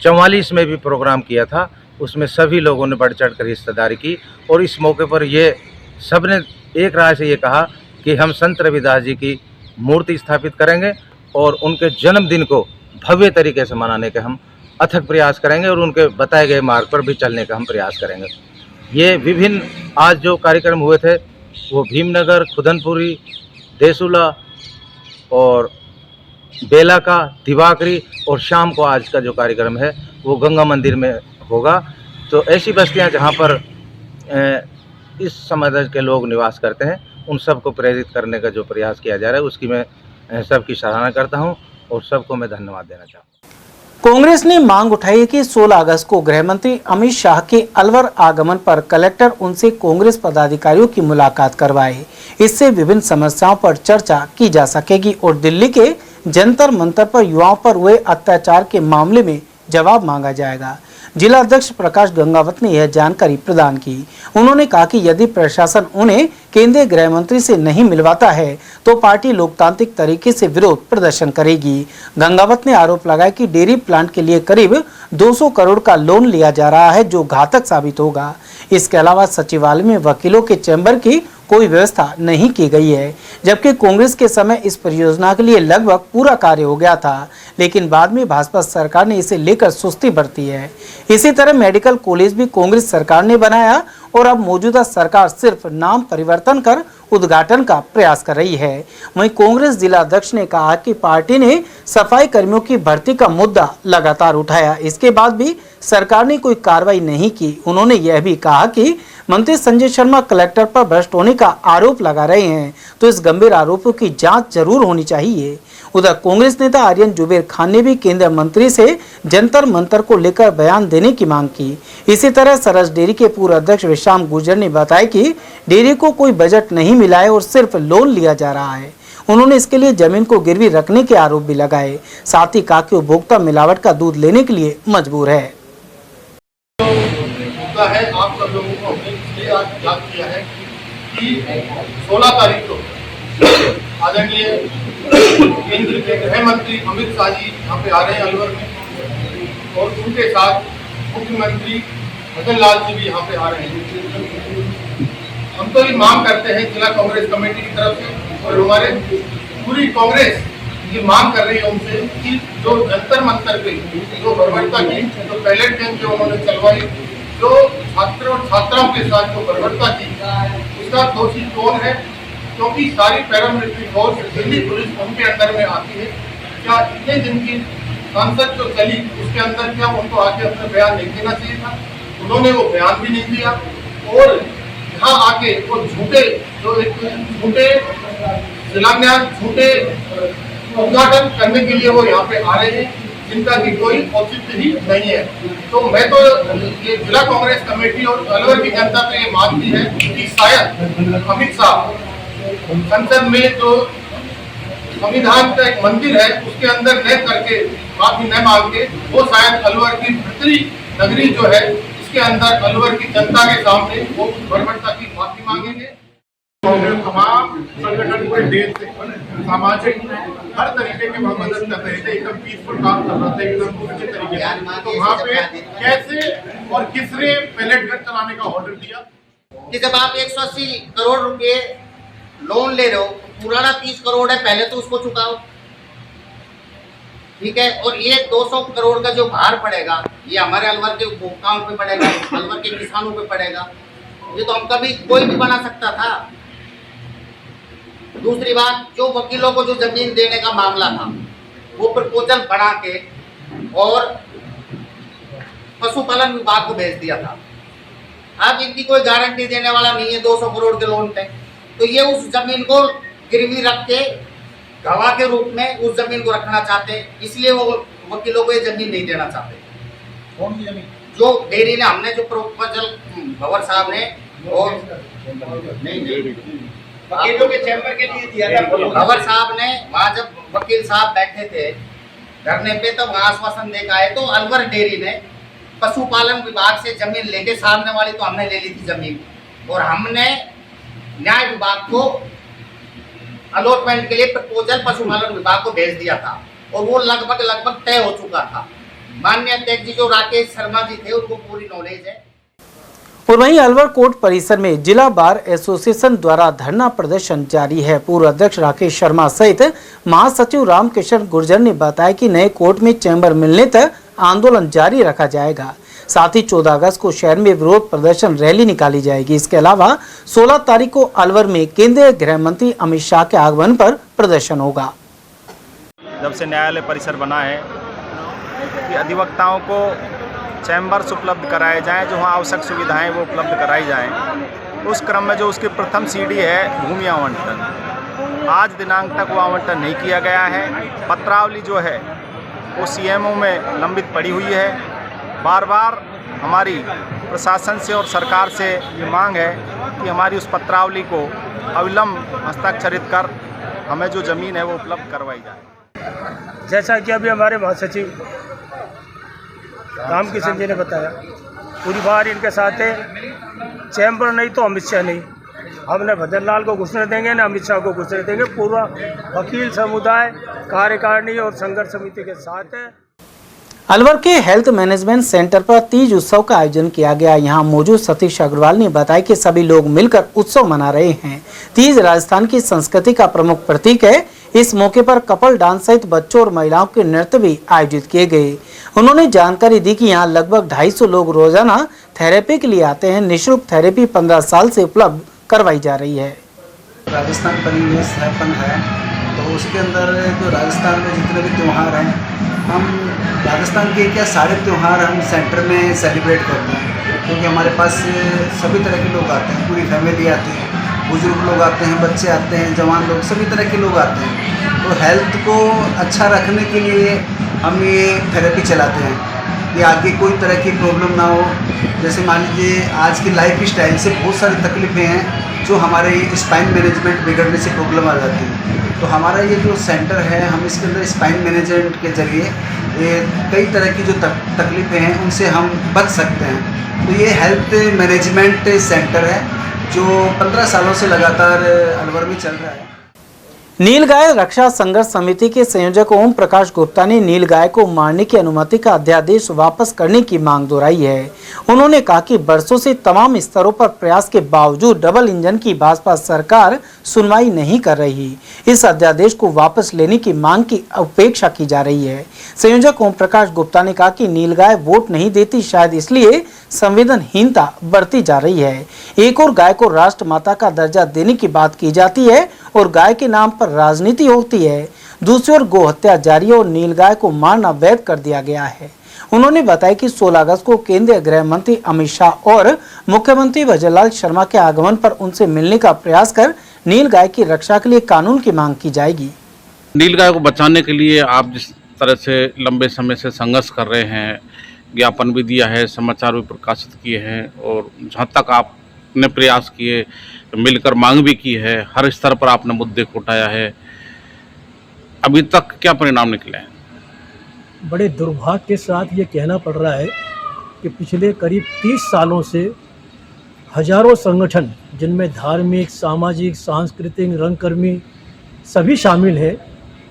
N: 44 में भी प्रोग्राम किया था। उसमें सभी लोगों ने बढ़ चढ़ कर हिस्सेदारी की और इस मौके पर ये सब ने एक राय से ये कहा कि हम संत रविदास जी की मूर्ति स्थापित करेंगे और उनके जन्मदिन को भव्य तरीके से मनाने के हम अथक प्रयास करेंगे और उनके बताए गए मार्ग पर भी चलने का हम प्रयास करेंगे। ये विभिन्न आज जो कार्यक्रम हुए थे वो भीमनगर, खुदनपुरी, देसुला और बेला का, दिवाकरी और शाम को आज का जो कार्यक्रम है वो गंगा मंदिर में होगा। तो ऐसी बस्तियां जहां पर इस समाज के लोग निवास करते हैं उन सबको प्रेरित करने का जो प्रयास किया जा रहा है उसकी मैं सबकी सराहना करता हूं और सबको मैं धन्यवाद देना चाहूँगा।
B: कांग्रेस ने मांग उठाई है कि 16 अगस्त को गृह मंत्री अमित शाह के अलवर आगमन पर कलेक्टर उनसे कांग्रेस पदाधिकारियों की मुलाकात करवाए। इससे विभिन्न समस्याओं पर चर्चा की जा सकेगी और दिल्ली के जंतर मंतर पर युवाओं पर हुए अत्याचार के मामले में जवाब मांगा जाएगा। जिला अध्यक्ष प्रकाश गंगावत ने यह जानकारी प्रदान की। उन्होंने कहा कि यदि प्रशासन उन्हें केंद्रीय गृह मंत्री से नहीं मिलवाता है तो पार्टी लोकतांत्रिक तरीके से विरोध प्रदर्शन करेगी। गंगावत ने आरोप लगाया कि डेयरी प्लांट के लिए करीब 200 करोड़ का लोन लिया जा रहा है, जो घातक साबित होगा। इसके अलावा सचिवालय में वकीलों के चैम्बर की कोई व्यवस्था नहीं की गई है, जबकि कांग्रेस के समय इस परियोजना के लिए लगभग पूरा कार्य हो गया था, लेकिन बाद में भाजपा सरकार ने इसे लेकर सुस्ती बरती है। इसी तरह मेडिकल कॉलेज भी कांग्रेस सरकार ने बनाया और अब मौजूदा सरकार सिर्फ नाम परिवर्तन कर उद्घाटन का प्रयास कर रही है। वहीं कांग्रेस जिला अध्यक्ष ने कहा कि पार्टी ने सफाई कर्मियों की भर्ती का मुद्दा लगातार उठाया, इसके बाद भी सरकार ने कोई कार्रवाई नहीं की। उन्होंने यह भी कहा कि मंत्री संजय शर्मा कलेक्टर पर भ्रष्ट होने का आरोप लगा रहे हैं, तो इस गंभीर आरोपों की जांच जरूर होनी चाहिए। उधर कांग्रेस नेता आर्यन जुबेर खान ने भी केंद्रीय मंत्री से जंतर मंतर को लेकर बयान देने की मांग की। इसी तरह सरस डेयरी के पूर्व अध्यक्ष विश्राम गुर्जर ने बताया कि डेयरी को कोई बजट नहीं मिला है और सिर्फ लोन लिया जा रहा है। उन्होंने इसके लिए जमीन को गिरवी रखने के आरोप भी लगाए। साथ ही कहा कि उपभोक्ता मिलावट का दूध लेने के लिए मजबूर है।
O: आप सब लोगों को हमने इसलिए आज याद किया है कि 16 तारीख को आदरणीय केंद्र के गृह मंत्री अमित शाह जी यहाँ पे आ रहे हैं अलवर में, और उनके साथ मुख्यमंत्री भजन लाल जी भी यहाँ पे आ रहे हैं। हम तो ये मांग करते हैं जिला कांग्रेस कमेटी की तरफ से, और हमारे पूरी कांग्रेस ये मांग कर रही है उनसे कि जो जंतर मंतर पे जो बर्बरता की, जो पैलेट कैंप जो उन्होंने चलवाई, जो छात्र और छात्राओं के साथ जो बर्बरता की, उसका दोषी कौन है? क्योंकि सारी पैरामिलिट्री फोर्स दिल्ली पुलिस उनके अंडर में आती है। क्या इतने दिन की सांसद जो चली उसके अंदर क्या उनको आके अपना बयान नहीं देना चाहिए था? उन्होंने वो बयान भी नहीं दिया और यहाँ आके वो झूठे जो एक झूठे शिलान्यास, झूठे उद्घाटन करने के लिए वो यहाँ पे आ रहे हैं, जिनका की कोई औचित्य ही नहीं है। तो मैं तो ये जिला कांग्रेस कमेटी और अलवर की जनता से ये मांगती है कि शायद अमित शाह संसद में जो संविधान का एक मंदिर है उसके अंदर न करके, माफी न मांग के, वो शायद अलवर की भीतरी नगरी जो है इसके अंदर अलवर की जनता के सामने वो बर्बरता की माफी मांगेंगे। कांग्रेस तमाम संगठन पूरे देश से सामाजिक हर तरीके के मदद कर रहे थे, एकदम पीसफुल काम कर रहे थे, एकदम अच्छे तरीके से। तो वहाँ पे कैसे और किसने पैलेट गन चलाने का ऑर्डर दिया?
P: कि जब आप 180 करोड़ रुपए लोन ले रहे हो, पुराना 30 करोड़ है, पहले तो उसको चुकाओ, ठीक है। और ये 200 करोड़ का जो भार पड़ेगा ये हमारे अलवर के उपभोक्ताओं पे पड़ेगा, अलवर के किसानों पे पड़ेगा। ये तो हम कभी कोई भी बना सकता था। दूसरी बात, जो वकीलों को जो जमीन देने का मामला था वो प्रपोजल बना के और पशुपालन विभाग को भेज दिया था। अब इनकी कोई गारंटी देने वाला नहीं है 200 करोड़ के लोन पे, तो ये उस जमीन को गिरवी रख के गवाह के रूप में उस जमीन को रखना चाहते हैं, इसलिए वो वकीलों को ये जमीन नहीं देना चाहते। कौन सी जमीन? जो डेयरी ने, हमने जो प्रपोजल भंवर साहब ने और वकीलों के चैम्बर के लिए दिया था, भंवर साहब ने वहाँ जब वकील साहब बैठे थे धरने पे तो वहाँ आश्वासन देकर आए। तो अलवर डेयरी ने पशुपालन विभाग से जमीन लेके, सामने वाली तो हमने ले ली थी जमीन, और हमने न्याय विभाग को अलॉटमेंट के लिए प्रपोजल पशुपालन विभाग को भेज दिया था और वो लगभग तय हो चुका था। माननीय अध्यक्ष जी जो राकेश शर्मा जी थे उनको पूरी नॉलेज है।
B: और वहीं अलवर कोर्ट परिसर में जिला बार एसोसिएशन द्वारा धरना प्रदर्शन जारी है। पूर्व अध्यक्ष राकेश शर्मा सहित महासचिव रामकिशन गुर्जर ने बताया कि नए कोर्ट में चैम्बर मिलने तक आंदोलन जारी रखा जाएगा। साथ ही 14 अगस्त को शहर में विरोध प्रदर्शन रैली निकाली जाएगी। इसके अलावा 16 तारीख को अलवर में केंद्रीय गृह मंत्री अमित शाह के आगमन पर प्रदर्शन होगा।
Q: जब से न्यायालय परिसर बना है कि अधिवक्ताओं को चैम्बर्स उपलब्ध कराए जाएं, जो वहाँ आवश्यक सुविधाएं वो उपलब्ध कराई जाएं। उस क्रम में जो उसकी प्रथम सीढ़ी है भूमि आवंटन, आज दिनांक तक वो आवंटन नहीं किया गया है। पत्रावली जो है वो सीएमओ में लंबित पड़ी हुई है। बार बार हमारी प्रशासन से और सरकार से ये मांग है कि हमारी उस पत्रावली को अविलंब हस्ताक्षरित कर हमें जो ज़मीन है वो उपलब्ध करवाई जाए।
R: जैसा कि अभी हमारे महासचिव रामकिशन जी ने बताया, पूरी बार इनके साथ है, चैम्बर नहीं तो अमित शाह नहीं। हमने भजन लाल को घुसने देंगे ना अमित शाह को घुसने देंगे। पूरा वकील समुदाय कार्यकारिणी और संघर्ष समिति के साथ है।
B: अलवर के हेल्थ मैनेजमेंट सेंटर पर तीज उत्सव का आयोजन किया गया। यहां मौजूद सतीश अग्रवाल ने बताया कि सभी लोग मिलकर उत्सव मना रहे हैं। तीज राजस्थान की संस्कृति का प्रमुख प्रतीक है। इस मौके पर कपल डांस सहित बच्चों और महिलाओं के नृत्य भी आयोजित किए गए। उन्होंने जानकारी दी कि यहां लगभग 250 लोग रोजाना थेरेपी के लिए आते हैं। निःशुल्क थेरेपी 15 साल से उपलब्ध करवाई जा रही है।
C: राजस्थान परिवेश स्थापन है तो उसके अंदर जो राजस्थान में जितने भी त्यौहार हैं, हम राजस्थान के क्या सारे त्यौहार हम सेंटर में सेलिब्रेट करते हैं, क्योंकि हमारे पास सभी तरह के लोग आते हैं, पूरी फैमिली आती है, बुजुर्ग लोग आते हैं, बच्चे आते हैं, जवान लोग, सभी तरह के लोग आते हैं। तो हेल्थ को अच्छा रखने के लिए हम ये थेरेपी चलाते हैं कि आगे कोई तरह की प्रॉब्लम ना हो। जैसे मान लीजिए आज की लाइफ स्टाइल से बहुत सारी तकलीफ़ें हैं जो हमारे स्पाइन मैनेजमेंट बिगड़ने से प्रॉब्लम आ जाती है। तो हमारा ये जो सेंटर है, हम इसके अंदर स्पाइन मैनेजमेंट के जरिए कई तरह की जो तकलीफ़ें हैं उनसे हम बच सकते हैं। तो ये हेल्थ मैनेजमेंट सेंटर है जो 15 सालों से लगातार अलवर में चल रहा है।
B: नीलगाय रक्षा संघर्ष समिति के संयोजक ओम प्रकाश गुप्ता ने नीलगाय को मारने की अनुमति का अध्यादेश वापस करने की मांग दोहराई है। उन्होंने कहा कि बरसों से तमाम स्तरों पर प्रयास के बावजूद डबल इंजन की भाजपा सरकार सुनवाई नहीं कर रही। इस अध्यादेश को वापस लेने की मांग की उपेक्षा की जा रही है। संयोजक ओम प्रकाश गुप्ता ने कहा कि नीलगाय वोट नहीं देती, शायद इसलिए संवेदनहीनता बढ़ती जा रही है। एक और गाय को राष्ट्र माता का दर्जा देने की बात की जाती है और गाय के नाम पर राजनीति होती है। दूसरी ओर गौ हत्या जारी है और नीलगाय को मारना वैध कर दिया गया है। उन्होंने बताया कि 16 अगस्त को केंद्रीय गृह मंत्री अमित शाह और मुख्यमंत्री भजन लाल शर्मा के आगमन पर उनसे मिलने का प्रयास कर नीलगाय की रक्षा के लिए कानून की मांग की जाएगी।
F: नीलगाय को बचाने के लिए आप जिस तरह से लंबे समय से संघर्ष कर रहे हैं, ज्ञापन भी दिया है, समाचार भी प्रकाशित किए हैं और जहाँ तक आपने प्रयास किए मिलकर मांग भी की है, हर स्तर पर आपने मुद्दे को उठाया है, अभी तक क्या परिणाम निकले हैं?
R: बड़े दुर्भाग्य के साथ ये कहना पड़ रहा है कि पिछले करीब 30 सालों से हजारों संगठन, जिनमें धार्मिक, सामाजिक, सांस्कृतिक, रंगकर्मी सभी शामिल हैं,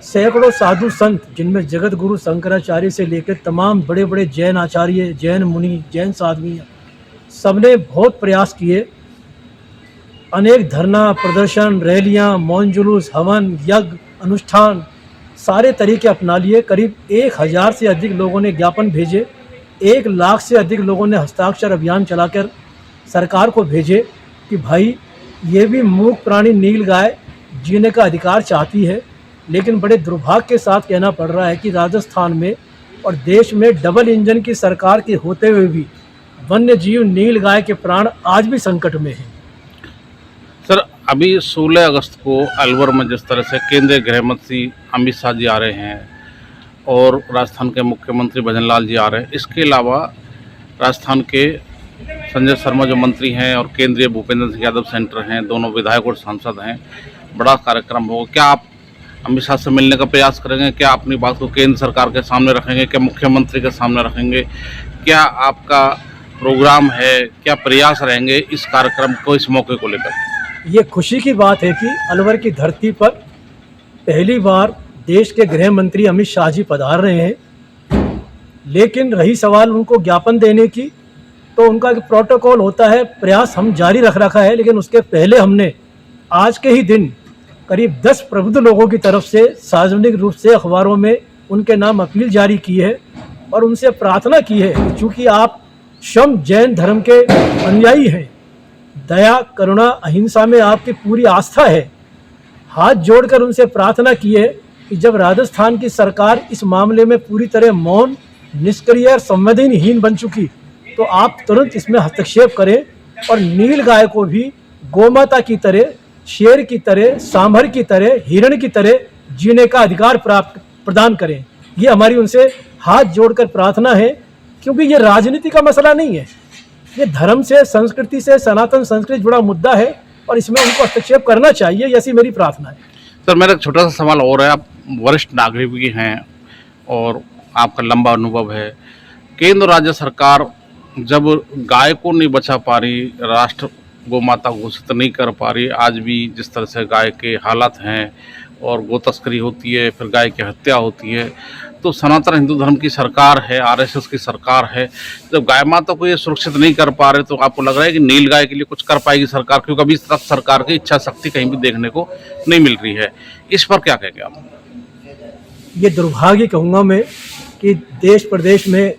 R: सैकड़ों साधु संत, जिनमें जगत गुरु शंकराचार्य से लेकर तमाम बड़े बड़े जैन आचार्य, जैन मुनि, जैन साध्वी, सबने बहुत प्रयास किए अनेक धरना प्रदर्शन, रैलियां, मौन जुलूस, हवन, यज्ञ, अनुष्ठान सारे तरीके अपना लिए। करीब 1000 से अधिक लोगों ने ज्ञापन भेजे, 1 लाख से अधिक लोगों ने हस्ताक्षर अभियान चलाकर सरकार को भेजे कि भाई ये भी मूक प्राणी नीलगाय जीने का अधिकार चाहती है। लेकिन बड़े दुर्भाग्य के साथ कहना पड़ रहा है कि राजस्थान में और देश में डबल इंजन की सरकार के होते हुए भी वन्य जीव नीलगाय के प्राण आज भी संकट में हैं।
F: सर, अभी 16 अगस्त को अलवर में जिस तरह से केंद्रीय गृह मंत्री अमित शाह जी आ रहे हैं और राजस्थान के मुख्यमंत्री भजनलाल जी आ रहे हैं, इसके अलावा राजस्थान के संजय शर्मा जो मंत्री हैं और केंद्रीय भूपेंद्र सिंह यादव सेंटर हैं, दोनों विधायक और सांसद हैं, बड़ा कार्यक्रम होगा। क्या आप अमित शाह से मिलने का प्रयास करेंगे? क्या अपनी बात को केंद्र सरकार के सामने रखेंगे? क्या मुख्यमंत्री के सामने रखेंगे? क्या आपका प्रोग्राम है? क्या प्रयास रहेंगे इस कार्यक्रम को, इस मौके को लेकर?
R: ये खुशी की बात है कि अलवर की धरती पर पहली बार देश के गृह मंत्री अमित शाह जी पधार रहे हैं। लेकिन रही सवाल उनको ज्ञापन देने की, तो उनका एक प्रोटोकॉल होता है, प्रयास हम जारी रखा है। लेकिन उसके पहले हमने आज के ही दिन करीब 10 प्रबुद्ध लोगों की तरफ से सार्वजनिक रूप से अखबारों में उनके नाम अपील जारी की है और उनसे प्रार्थना की है कि चूँकि आप शम जैन धर्म के अनुयायी हैं, दया, करुणा, अहिंसा में आपकी पूरी आस्था है, हाथ जोड़कर उनसे प्रार्थना की है कि जब राजस्थान की सरकार इस मामले में पूरी तरह मौन, निष्क्रिय और संवेदनहीन बन चुकी, तो आप तुरंत इसमें हस्तक्षेप करें और नीलगाय को भी गोमाता की तरह, शेर की तरह, सांभर की तरह, हिरण की तरह जीने का अधिकार प्रदान करें। ये हमारी उनसे हाथ जोड़कर प्रार्थना है, क्योंकि ये राजनीति का मसला नहीं है, ये धर्म से, संस्कृति से, सनातन संस्कृति जुड़ा मुद्दा है और इसमें उनको हस्तक्षेप करना चाहिए, ऐसी मेरी प्रार्थना है।
F: सर, मेरा एक छोटा सा सवाल और है। आप वरिष्ठ नागरिक भी हैं और आपका लंबा अनुभव है। केंद्र और राज्य सरकार जब गाय को नहीं बचा पा रही, राष्ट्र गौ माता घोषित नहीं कर पा रही, आज भी जिस तरह से गाय के हालात हैं और गो तस्करी होती है, फिर गाय की हत्या होती है, तो सनातन हिंदू धर्म की सरकार है, आरएसएस की सरकार है, जब गाय माता को ये सुरक्षित नहीं कर पा रहे, तो आपको लग रहा है कि नील गाय के लिए कुछ कर पाएगी सरकार? क्योंकि अभी तक सरकार की इच्छा शक्ति कहीं भी देखने को नहीं मिल रही है। इस पर क्या कहेंगे आप?
R: ये दुर्भाग्य कहूँगा मैं कि देश प्रदेश में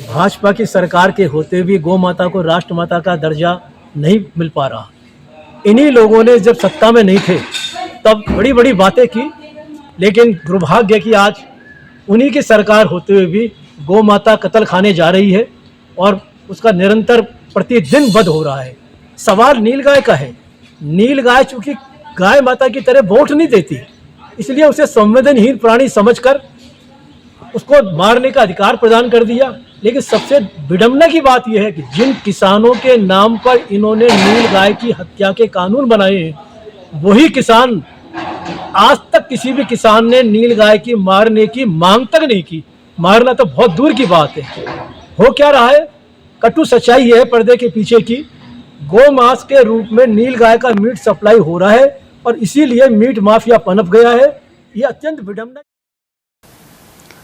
R: भाजपा की सरकार के होते हुए गौ माता को राष्ट्र माता का दर्जा नहीं मिल पा रहा। इन्हीं लोगों ने जब सत्ता में नहीं थे तब बड़ी बड़ी बातें की, लेकिन दुर्भाग्य कि आज उन्हीं की सरकार होते हुए भी गौ माता कत्ल खाने जा रही है और उसका निरंतर प्रतिदिन वध हो रहा है। सवाल नीलगाय का है। नीलगाय चूंकि गाय माता की तरह वोट नहीं देती, इसलिए उसे संवेदनहीन प्राणी समझकर उसको मारने का अधिकार प्रदान कर दिया। लेकिन सबसे विडंबना की बात यह है कि जिन किसानों के नाम पर इन्होंने नीलगाय की हत्या के कानून बनाए हैं, वही किसान, आज तक किसी भी किसान ने नीलगाय की मारने की मांग तक नहीं की। मारना तो बहुत दूर की बात है। हो क्या रहा है? कटु सच्चाई है पर्दे के पीछे की, गौ मांस के रूप में नीलगाय का मीट सप्लाई हो रहा है और इसीलिए मीट माफिया पनप गया है। ये अत्यंत विडंबना।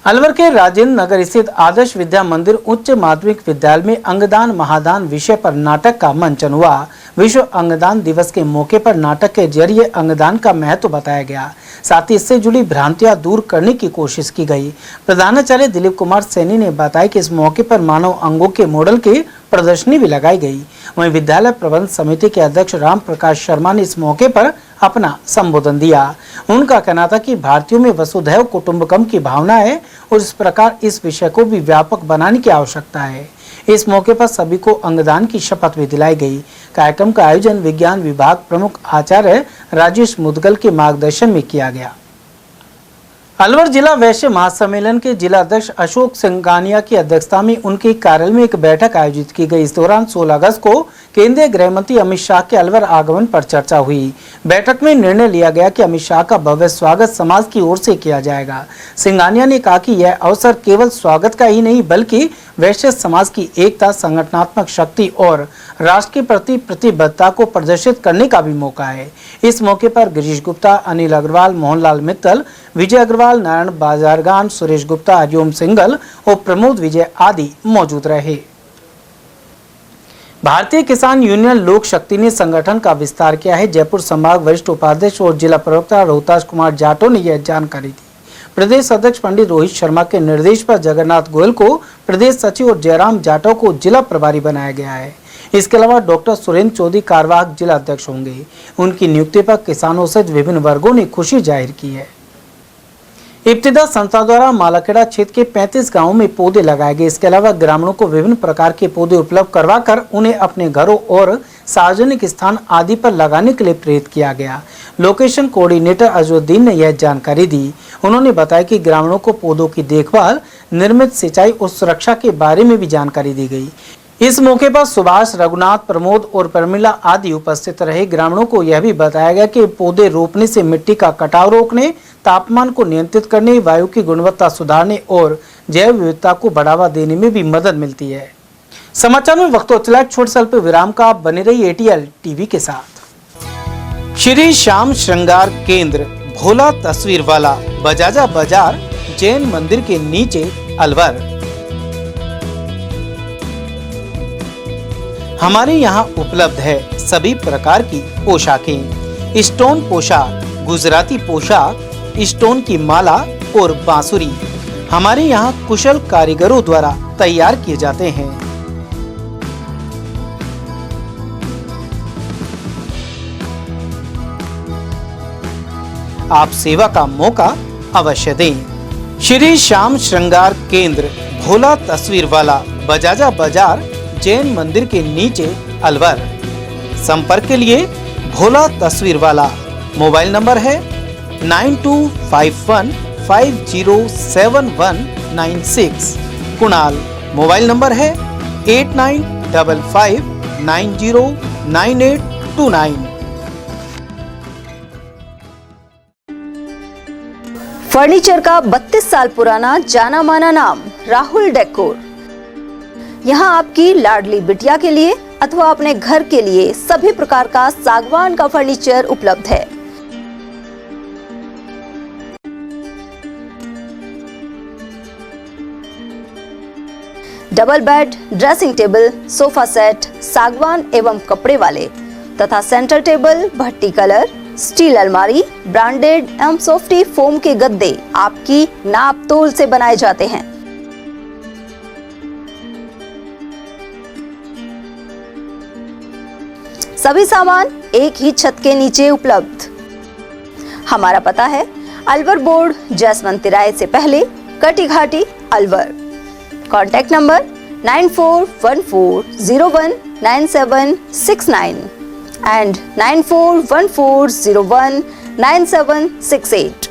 B: अलवर के राजेंद्र नगर स्थित आदर्श विद्या मंदिर उच्च माध्यमिक विद्यालय में अंगदान महादान विषय पर नाटक का मंचन हुआ। विश्व अंगदान दिवस के मौके पर नाटक के जरिए अंगदान का महत्व बताया गया, साथ ही इससे जुड़ी भ्रांतियां दूर करने की कोशिश की गई। प्रधानाचार्य दिलीप कुमार सैनी ने बताया कि इस मौके पर मानव अंगों के मॉडल की प्रदर्शनी भी लगाई गई। वहीं विद्यालय प्रबंध समिति के अध्यक्ष राम प्रकाश शर्मा ने इस मौके पर अपना संबोधन दिया। उनका कहना था कि भारतीयों में वसुधैव कुटुंबकम की भावना है और इस प्रकार इस विषय को भी व्यापक बनाने की आवश्यकता है। इस मौके पर सभी को अंगदान की शपथ भी दिलाई गई। कार्यक्रम का आयोजन विज्ञान विभाग प्रमुख आचार्य राजेश मुदगल के मार्गदर्शन में किया गया। अलवर जिला वैश्य महासम्मेलन के जिला अध्यक्ष अशोक सिंगानिया की अध्यक्षता में उनके कार्यालय में एक बैठक आयोजित की गई। इस दौरान 16 अगस्त को केंद्रीय गृह मंत्री अमित शाह के अलवर आगमन पर चर्चा हुई। बैठक में निर्णय लिया गया कि अमित शाह का भव्य स्वागत समाज की ओर से किया जाएगा। सिंगानिया ने कहा कि यह अवसर केवल स्वागत का ही नहीं बल्कि वैश्य समाज की एकता, संगठनात्मक शक्ति और राष्ट्र के प्रति प्रतिबद्धता को प्रदर्शित करने का भी मौका है। इस मौके पर गिरीश गुप्ता, अनिल अग्रवाल, मोहनलाल मित्तल, विजय अग्रवाल, नारायण बाजारगान, सुरेश गुप्ता, हरिओम सिंगल और प्रमोद विजय आदि मौजूद रहे। भारतीय किसान यूनियन लोक शक्ति ने संगठन का विस्तार किया है। जयपुर संभाग वरिष्ठ उपाध्यक्ष और जिला प्रवक्ता रोहतास कुमार जाटो ने यह जानकारी दी। प्रदेश अध्यक्ष पंडित रोहित शर्मा के निर्देश पर जगन्नाथ गोयल को प्रदेश सचिव और जयराम जाटव को जिला प्रभारी बनाया गया है। इसके अलावा डॉक्टर सुरेंद्र चौधरी कार्यवाहक जिला अध्यक्ष होंगे। उनकी नियुक्ति पर किसानों सहित विभिन्न वर्गों ने खुशी जाहिर की है। इब्तिदा संस्था द्वारा मालाखेड़ा क्षेत्र के 35 गांवों में पौधे लगाए गए। इसके अलावा ग्रामीणों को विभिन्न प्रकार के पौधे उपलब्ध करवाकर उन्हें अपने घरों और सार्वजनिक स्थान आदि पर लगाने के लिए प्रेरित किया गया। लोकेशन कोऑर्डिनेटर अजरुद्दीन ने यह जानकारी दी। उन्होंने बताया कि ग्रामीणों को पौधों की देखभाल, निर्मित सिंचाई और सुरक्षा के बारे में भी जानकारी दी गई। इस मौके पर सुभाष, रघुनाथ, प्रमोद और प्रमिला आदि उपस्थित रहे। ग्रामीणों को यह भी बताया गया कि पौधे रोपने से मिट्टी का कटाव रोकने, तापमान को नियंत्रित करने, वायु की गुणवत्ता सुधारने और जैव विविधता को बढ़ावा देने में भी मदद मिलती है। समाचार में वक्त चला एक छोटे अल्प विराम का। आप बने रहिए एटीएल टीवी के साथ। श्री श्याम श्रृंगार केंद्र, भोला तस्वीर वाला, बजाजा बाजार, जैन मंदिर के नीचे, अलवर। हमारे यहाँ उपलब्ध है सभी प्रकार की पोशाकें, स्टोन पोशाक, गुजराती पोशाक, स्टोन की माला और बांसुरी हमारे यहाँ कुशल कारीगरों द्वारा तैयार किए जाते हैं। आप सेवा का मौका अवश्य दें। श्री श्याम श्रृंगार केंद्र, भोला तस्वीर वाला, बजाजा बाजार, जैन मंदिर के नीचे, अलवर। संपर्क के लिए भोला तस्वीर वाला मोबाइल नंबर है 9251507196। कुणाल मोबाइल नंबर है 8955909829।
S: फर्नीचर का 32 साल पुराना जाना माना नाम राहुल डेकोर। यहाँ आपकी लाडली बिटिया के लिए अथवा अपने घर के लिए सभी प्रकार का सागवान का फर्नीचर उपलब्ध है। Double bed, dressing table, sofa set सागवान एवं कपड़े वाले तथा सेंटर टेबल, भट्टी कलर, स्टील अलमारी, ब्रांडेड एवं सॉफ्टी फोम के गद्दे आपकी नाप तोल से बनाए जाते हैं। सभी सामान एक ही छत के नीचे उपलब्ध। हमारा पता है अलवर बोर्ड, जैसमंत तिराहे से पहले, कटी घाटी, अलवर। Contact number 9414019769 and 9414019768।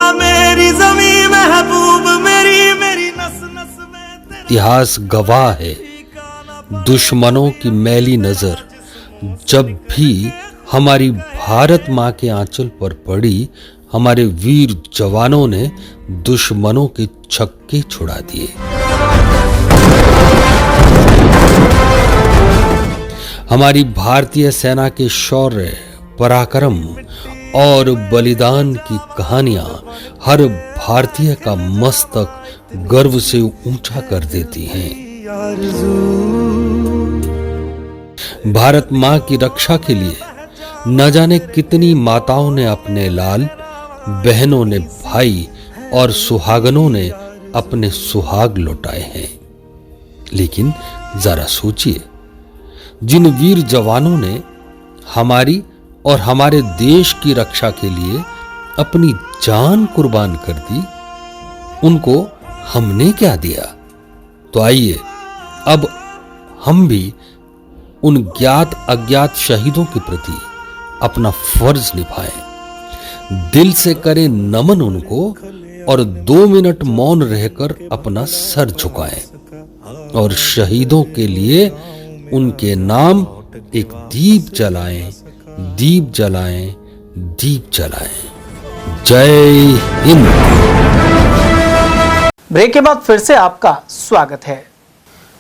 T: मेरी ज़मीं महबूब मेरी नस नस में।
U: इतिहास गवाह है, दुश्मनों की मैली नजर जब भी हमारी भारत माँ के आंचल पर पड़ी, हमारे वीर जवानों ने दुश्मनों के छक्के छुड़ा दिए। हमारी भारतीय सेना के शौर्य, पराक्रम और बलिदान की कहानियां हर भारतीय का मस्तक गर्व से ऊंचा कर देती हैं। भारत मां की रक्षा के लिए न जाने कितनी माताओं ने अपने लाल, बहनों ने भाई और सुहागनों ने अपने सुहाग लौटाए हैं। लेकिन जरा सोचिए, जिन वीर जवानों ने हमारी और हमारे देश की रक्षा के लिए अपनी जान कुर्बान कर दी, उनको हमने क्या दिया? तो आइए अब हम भी उन ज्ञात अज्ञात शहीदों के प्रति अपना फर्ज निभाएं, दिल से करें नमन उनको और 2 मिनट मौन रहकर अपना सर झुकाएं और शहीदों के लिए उनके नाम एक दीप जलाएं, दीप जलाएं, दीप जलाएं। जय हिंद।
B: ब्रेक के बाद फिर से आपका स्वागत है।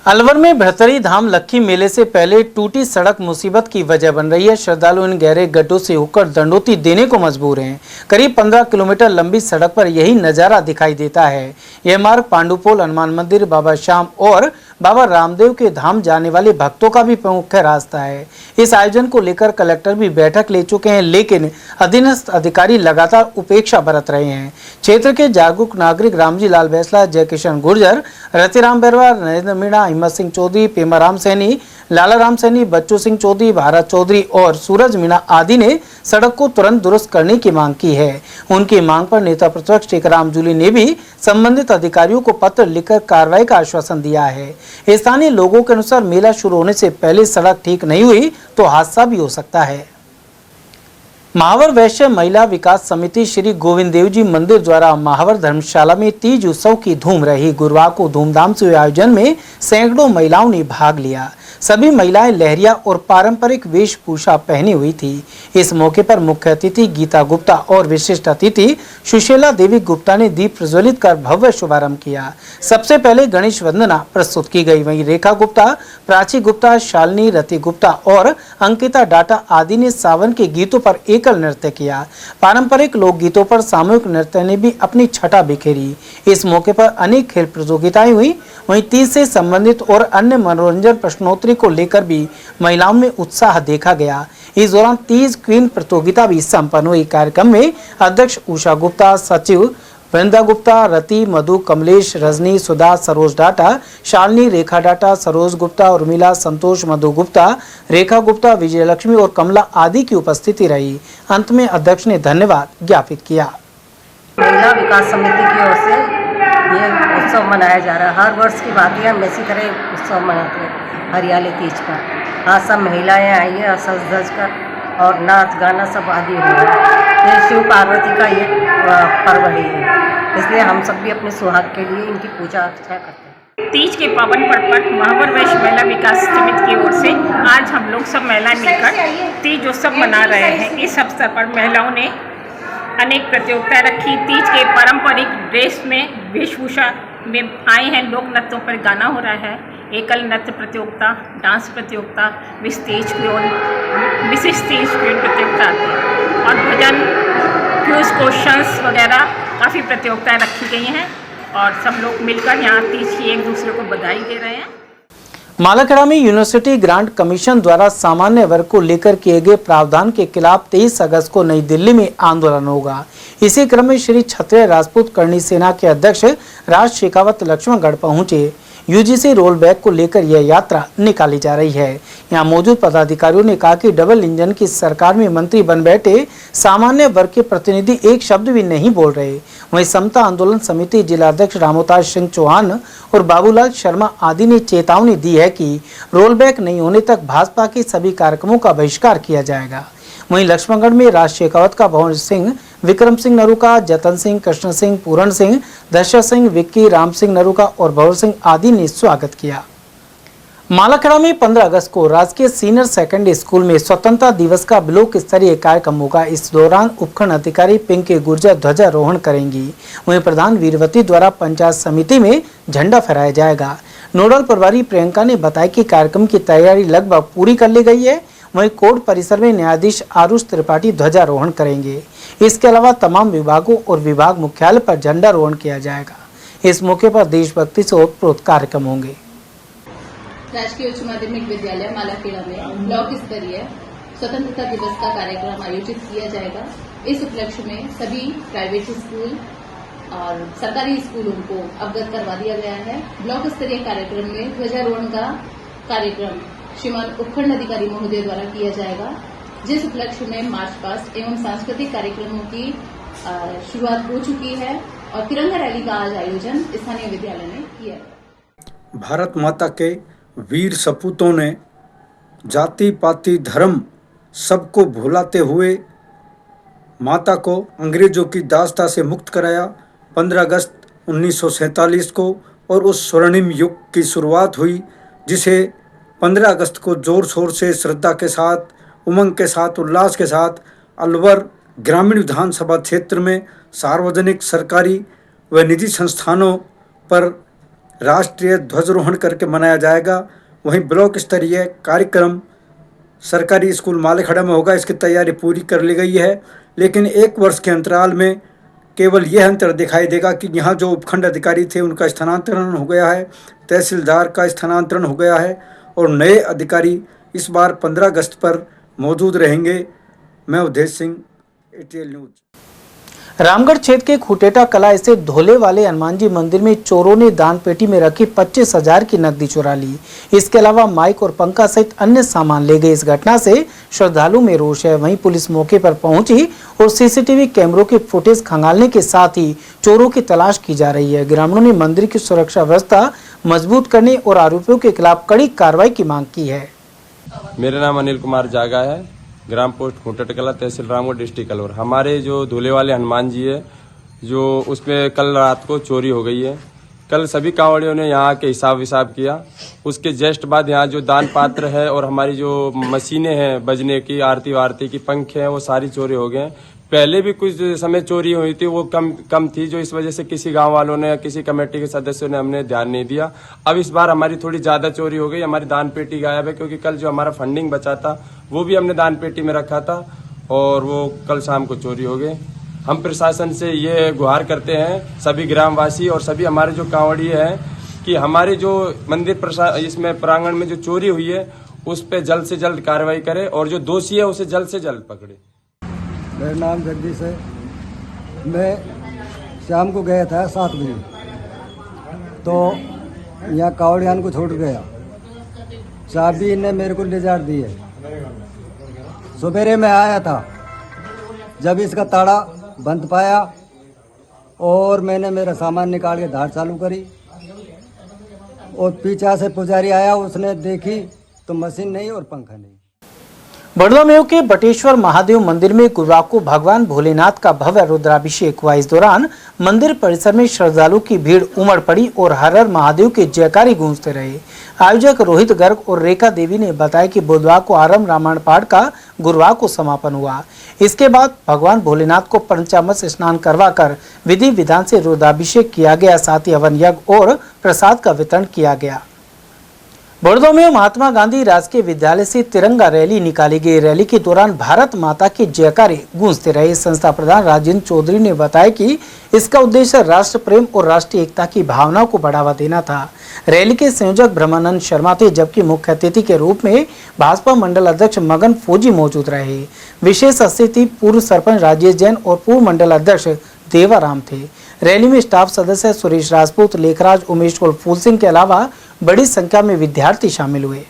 B: अलवर में भरतरी धाम लक्खी मेले से पहले टूटी सड़क मुसीबत की वजह बन रही है। श्रद्धालु इन गहरे गड्ढों से होकर दंडोती देने को मजबूर हैं। करीब 15 किलोमीटर लंबी सड़क पर यही नजारा दिखाई देता है। यह मार्ग पांडुपोल, हनुमान मंदिर, बाबा श्याम और बाबा रामदेव के धाम जाने वाले भक्तों का भी मुख्य रास्ता है। इस आयोजन को लेकर कलेक्टर भी बैठक ले चुके हैं, लेकिन अधीनस्थ अधिकारी लगातार उपेक्षा बरत रहे हैं। क्षेत्र के जागरूक नागरिक रामजी लाल बैसला, जयकिशन गुर्जर, रतिराम बैरवा, नरेंद्र मीणा, हिम्मत सिंह चौधरी, पेमाराम सैनी, लालाराम सैनी, बच्चू सिंह चौधरी, भारत चौधरी और सूरज मीणा आदि ने सड़क को तुरंत दुरुस्त करने की मांग की है। उनकी मांग पर नेता प्रतिपक्ष टीकाराम जूली ने भी संबंधित अधिकारियों को पत्र लिखकर कार्रवाई का आश्वासन दिया है। स्थानीय लोगों के अनुसार मेला शुरू होने से पहले सड़क ठीक नहीं हुई तो हादसा भी हो सकता है। महावर वैश्य महिला विकास समिति श्री गोविंद देव जी मंदिर द्वारा महावर धर्मशाला में तीज उत्सव की धूम रही। गुरुवार को धूमधाम से हुए आयोजन में सैकड़ों महिलाओं ने भाग लिया। सभी महिलाएं लहरिया और पारंपरिक वेशभूषा पहनी हुई थी। इस मौके पर मुख्य अतिथि गीता गुप्ता और विशिष्ट अतिथि सुशीला देवी गुप्ता ने दीप प्रज्वलित कर भव्य शुभारंभ किया। सबसे पहले गणेश वंदना प्रस्तुत की गई। वहीं रेखा गुप्ता, प्राची गुप्ता, शालिनी, रति गुप्ता और अंकिता डाटा आदि ने सावन के गीतों पर एकल नृत्य किया। पारंपरिक लोकगीतों पर सामूहिक नृत्य ने भी अपनी छटा बिखेरी। इस मौके पर अनेक खेल प्रतियोगिताएं हुई। वहीं तीज से संबंधित और अन्य मनोरंजन प्रश्नोत्तरी को लेकर भी महिलाओं में उत्साह देखा गया। इस दौरान तीज क्वीन प्रतियोगिता भी संपन्न हुई। कार्यक्रम में अध्यक्ष उषा गुप्ता, सचिव वृंदा गुप्ता, रति, मधु, कमलेश, रजनी, सुधा, सरोज डाटा, शालिनी, रेखा डाटा, सरोज गुप्ता, उर्मिला, संतोष, मधु गुप्ता, रेखा गुप्ता, विजयलक्ष्मी और कमला आदि की उपस्थिति रही। अंत में अध्यक्ष ने धन्यवाद ज्ञापित किया।
A: महिला विकास समिति की ओर से ये उत्सव मनाया जा रहा है। हर वर्ष की बात है, हम इसी तरह उत्सव मनाते हैं हरियाली तीज का। आज सब महिलाएं आई है सज धज कर और नाच गाना सब आदि हो रहा है। ये शिव पार्वती का ये पर्व है, इसलिए हम सब भी अपने सुहाग के लिए इनकी पूजा अर्चना करते हैं।
V: तीज के पावन पर्व पर महावर वैश्य महिला विकास समिति की ओर से आज हम लोग सब महिलाएं मिलकर तीज उत्सव मना रहे हैं। इस अवसर पर महिलाओं ने अनेक प्रतियोगिताएं रखी। तीज के पारंपरिक ड्रेस में वेशभूषा में आए हैं। लोक नृत्यों पर गाना हो रहा है। एकल नृत्य प्रतियोगिता, डांस प्रतियोगिता, विशिष्ट स्टेज क्वीन प्रतियोगिता आती है और भजन, क्यूज, क्वेश्चंस वगैरह काफ़ी प्रतियोगिताएं रखी गई हैं और सब लोग मिलकर यहाँ तीज की एक दूसरे को बधाई दे रहे हैं।
B: मालाखेड़ा में यूनिवर्सिटी ग्रांट कमीशन द्वारा सामान्य वर्ग को लेकर किए गए प्रावधान के खिलाफ 23 अगस्त को नई दिल्ली में आंदोलन होगा। इसी क्रम में श्री क्षत्रिय राजपूत करणी सेना के अध्यक्ष राज शेखावत लक्ष्मणगढ़ पहुंचे। यूजीसी रोल बैक को लेकर यह यात्रा निकाली जा रही है। यहां मौजूद पदाधिकारियों ने कहा कि डबल इंजन की सरकार में मंत्री बन बैठे सामान्य वर्ग के प्रतिनिधि एक शब्द भी नहीं बोल रहे। वहीं समता आंदोलन समिति जिला अध्यक्ष रामोताज सिंह चौहान और बाबूलाल शर्मा आदि ने चेतावनी दी है कि रोल बैक नहीं होने तक भाजपा के सभी कार्यक्रमों का बहिष्कार किया जाएगा। वहीं लक्ष्मणगढ़ में राज शेखावत का भवन सिंह, विक्रम सिंह नरूका, जतन सिंह, कृष्ण सिंह, पूरण सिंह, दशरथ सिंह, विक्की, राम सिंह नरूका और भवर सिंह आदि ने स्वागत किया। मालाखेड़ा में 15 अगस्त को राजकीय सीनियर सेकेंडरी स्कूल में स्वतंत्रता दिवस का ब्लॉक स्तरीय कार्यक्रम होगा। इस दौरान उपखंड अधिकारी पिंकी गुर्जर ध्वजारोहण करेंगी। वहीं प्रधान वीरवती द्वारा पंचायत समिति में झंडा फहराया जाएगा। नोडल प्रभारी प्रियंका ने बताया कि कार्यक्रम की तैयारी लगभग पूरी कर ली गई है। वहीं कोर्ट परिसर में न्यायाधीश आरुष त्रिपाठी ध्वजारोहण करेंगे। इसके अलावा तमाम विभागों और विभाग मुख्यालय पर झंडारोहण किया जाएगा। इस मौके पर देशभक्ति से ओतप्रोत कार्यक्रम होंगे।
W: राजकीय उच्च माध्यमिक विद्यालय मालाखेड़ा में ब्लॉक स्तरीय स्वतंत्रता दिवस का कार्यक्रम आयोजित किया जाएगा। इस उपलक्ष्य में सभी प्राइवेट स्कूल और सरकारी स्कूलों को अवगत करवा दिया गया है। ब्लॉक स्तरीय कार्यक्रम में ध्वजारोहण का कार्यक्रम श्रीमान उपखंड अधिकारी महोदय द्वारा किया जाएगा, जिस उपलक्ष्य में मार्च पास्ट एवं सांस्कृतिक कार्यक्रमों की शुरुआत हो चुकी है और तिरंगा रैली का आज आयोजन स्थानीय विद्यालय ने किया।
X: भारत माता के वीर सपूतों ने जाति पाति धर्म सबको भुलाते हुए माता को अंग्रेजों की दासता से मुक्त कराया 15 अगस्त 1947 को, और उस स्वर्णिम युग की शुरुआत हुई जिसे 15 अगस्त को जोर शोर से श्रद्धा के साथ, उमंग के साथ, उल्लास के साथ अलवर ग्रामीण विधानसभा क्षेत्र में सार्वजनिक, सरकारी व निजी संस्थानों पर राष्ट्रीय ध्वजारोहण करके मनाया जाएगा। वहीं ब्लॉक स्तरीय कार्यक्रम सरकारी स्कूल मालाखेड़ा में होगा। इसकी तैयारी पूरी कर ली गई है, लेकिन एक वर्ष के अंतराल में केवल यह अंतर दिखाई देगा कि यहाँ जो उपखंड अधिकारी थे उनका स्थानांतरण हो गया है, तहसीलदार का स्थानांतरण हो गया है और नए अधिकारी इस बार 15 अगस्त पर मौजूद रहेंगे। मैं उदेश सिंह, ATL न्यूज।
B: रामगढ़ क्षेत्र के खुटेटा कला स्थित धोले वाले हनुमान जी मंदिर में चोरों ने दान पेटी में रखी 25,000 की नकदी चुरा ली। इसके अलावा माइक और पंखा सहित अन्य सामान ले गए। इस घटना से श्रद्धालु में रोष है। वहीं पुलिस मौके पर पहुंची और CCTV कैमरों की फुटेज खंगालने के साथ ही चोरों की तलाश की जा रही है। ग्रामीणों ने मंदिर की सुरक्षा व्यवस्था मजबूत करने और आरोपियों के खिलाफ कड़ी कार्रवाई की मांग की है।
D: मेरा नाम अनिल कुमार जागा है, ग्राम पोस्ट खुटेटा कला, तहसील रामगढ़, डिस्ट्रिक्ट अलवर। हमारे जो धोले वाले हनुमान जी है, जो उसमें कल रात को चोरी हो गई है। कल सभी कांवड़ियों ने यहाँ के हिसाब विसाब किया। उसके जस्ट बाद यहाँ जो दान पात्र है और हमारी जो मशीनें हैं बजने की, आरती वारती की, पंखे हैं, वो सारी चोरी हो गए। पहले भी कुछ समय चोरी हुई थी, वो कम थी, जो इस वजह से किसी गांव वालों ने या किसी कमेटी के सदस्यों ने हमने ध्यान नहीं दिया। अब इस बार हमारी थोड़ी ज्यादा चोरी हो गई। हमारी दान पेटी गायब है, क्योंकि कल जो हमारा फंडिंग बचा था वो भी हमने दान पेटी में रखा था और वो कल शाम को चोरी हो गए। हम प्रशासन से ये गुहार करते हैं, सभी ग्रामवासी और सभी हमारे जो कांवड़िए हैं, कि हमारे जो मंदिर इसमें प्रांगण में जो चोरी हुई है उस पर जल्द से जल्द कार्रवाई करे और जो दोषी है उसे जल्द से जल्द पकड़े।
E: मेरा नाम जगदीश है। मैं शाम को गया था 7 बजे, तो यहाँ कावड़ियान को छोड़ गया। चाबी ने मेरे को ले जा दी है। सवेरे में आया था, जब इसका ताला बंद पाया और मैंने मेरा सामान निकाल के धार चालू करी और पीछा से पुजारी आया, उसने देखी तो मशीन नहीं और पंखा नहीं।
B: बड़ौदा मेव के बटेश्वर महादेव मंदिर में गुरुवार को भगवान भोलेनाथ का भव्य रुद्राभिषेक हुआ। इस दौरान मंदिर परिसर में श्रद्धालुओं की भीड़ उमड़ पड़ी और हर हर महादेव के जयकारे गूंजते रहे। आयोजक रोहित गर्ग और रेखा देवी ने बताया कि बुधवार को आरंभ रामायण पाठ का गुरुवार को समापन हुआ। इसके बाद भगवान भोलेनाथ को पंचामृत स्नान करवाकर विधि विधान से रुद्राभिषेक किया गया। साथ ही हवन यज्ञ और प्रसाद का वितरण किया गया। बड़ौदा में महात्मा गांधी राजकीय विद्यालय से तिरंगा रैली निकाली गई। रैली के दौरान भारत माता के जयकारे गूंजते रहे। संस्था प्रधान राजेंद्र चौधरी ने बताया कि इसका उद्देश्य राष्ट्र प्रेम और राष्ट्रीय एकता की भावनाओं को बढ़ावा देना था। रैली के संयोजक ब्रह्मानंद शर्मा थे, जबकि मुख्य अतिथि के रूप में भाजपा मंडल अध्यक्ष मगन फौजी मौजूद रहे। विशेष अतिथि पूर्व सरपंच राजेश जैन और पूर्व मंडल अध्यक्ष देवाराम थे। रैली में स्टाफ सदस्य सुरेश राजपूत, लेखराज, उमेश और फूल सिंह के अलावा बड़ी संख्या में विद्यार्थी शामिल हुए।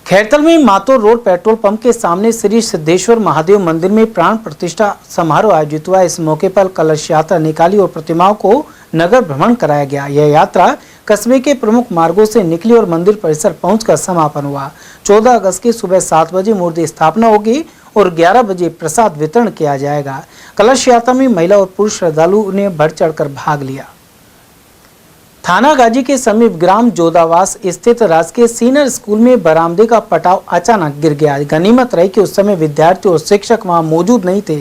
B: खैरतल में मातोर रोड पेट्रोल पंप के सामने श्री सिद्धेश्वर महादेव मंदिर में प्राण प्रतिष्ठा समारोह आयोजित हुआ। इस मौके पर कलश यात्रा निकाली और प्रतिमाओं को नगर भ्रमण कराया गया। यह यात्रा कस्बे के प्रमुख मार्गों से निकली और मंदिर परिसर पहुंचकर समापन हुआ। 14 अगस्त की सुबह 7 बजे मूर्ति स्थापना होगी और 11 बजे प्रसाद वितरण किया जाएगा। कलश यात्रा में महिला और पुरुष श्रद्धालुओं ने बढ़ चढ़कर भाग लिया। थाना गाजी के समीप ग्राम जोदावास स्थित राजकीय सीनियर स्कूल में बरामदे का पटाव अचानक गिर गया। गनीमत रही कि उस समय विद्यार्थी और शिक्षक वहां मौजूद नहीं थे।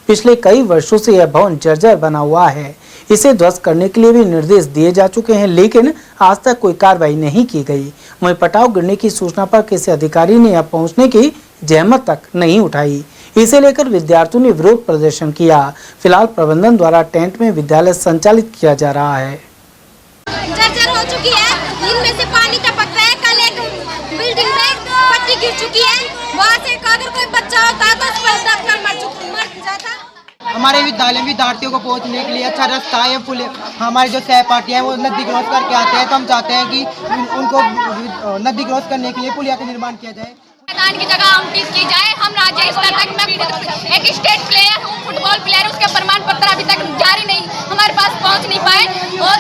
B: पिछले कई वर्षों से यह भवन जर्जर बना हुआ है। इसे ध्वस्त करने के लिए भी निर्देश दिए जा चुके हैं, लेकिन आज तक कोई कार्रवाई नहीं की गई। वहीं पटाव गिरने की सूचना पर किसी अधिकारी ने यहां पहुंचने की जहमत तक नहीं उठाई। इसे लेकर विद्यार्थियों ने विरोध प्रदर्शन किया। फिलहाल प्रबंधन द्वारा टेंट में विद्यालय संचालित किया जा रहा है।
G: जर्जर हो चुकी है, इनमें से पानी टपक रहा है। कल एक बिल्डिंग में पट्टी गिर चुकी है, वहाँ से अगर कोई बच्चा होता तो उस पर दबकर मर जाता।
H: हमारे विद्यालय में विद्यार्थियों को पहुंचने के लिए अच्छा रास्ता है। पुल हमारे जो सहपाठी हैं वो नदी क्रॉस करके आते हैं, तो हम चाहते हैं कि उनको नदी क्रॉस करने के लिए पुलिया का निर्माण किया जाए।
G: मैदान की जगह आवंटित की जाए। हम राज्य स्तर तक मैं खुद एक स्टेट प्लेयर हूँ, फुटबॉल प्लेयर, उसके प्रमाण पत्र अभी तक जारी नहीं, हमारे पास पहुँच नहीं पाए। और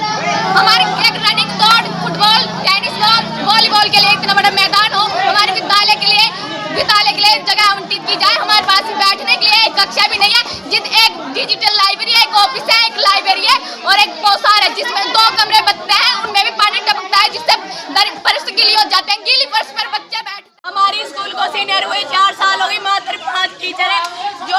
G: हमारे एक रनिंग, दौड़, फुटबॉल, टेनिस बॉल, वॉलीबॉल के लिए इतना बड़ा मैदान हो, हमारे विद्यालय के लिए जगह आवंटित की जाए। हमारे पास बैठने के लिए एक कक्षा भी नहीं है। एक डिजिटल लाइब्रेरी है, एक ऑफिस है, एक लाइब्रेरी है और एक पौसार है, जिसमें 2 कमरे बनते हैं, उनमें भी पानी टपकता है, जिससे फर्श गीली हो जाते हैं। गीली फर्श पर बच्चे बैठ। हमारी स्कूल को सीनियर हुए 4 साल हो गई। मात्र 5 टीचर है जो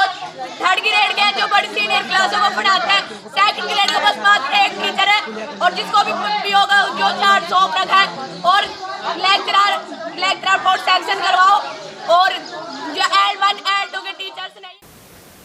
G: 3rd ग्रेड के, जो बड़ी सीनियर क्लासों को पढ़ाते हैं। 2nd ग्रेड का बस मात्र 1 टीचर है और जिसको भी होगा जो 400 रखा है। और लेक्चरर फोर्थ सेक्शन करवाओ और जो L1 L2 के टीचर्स नहीं।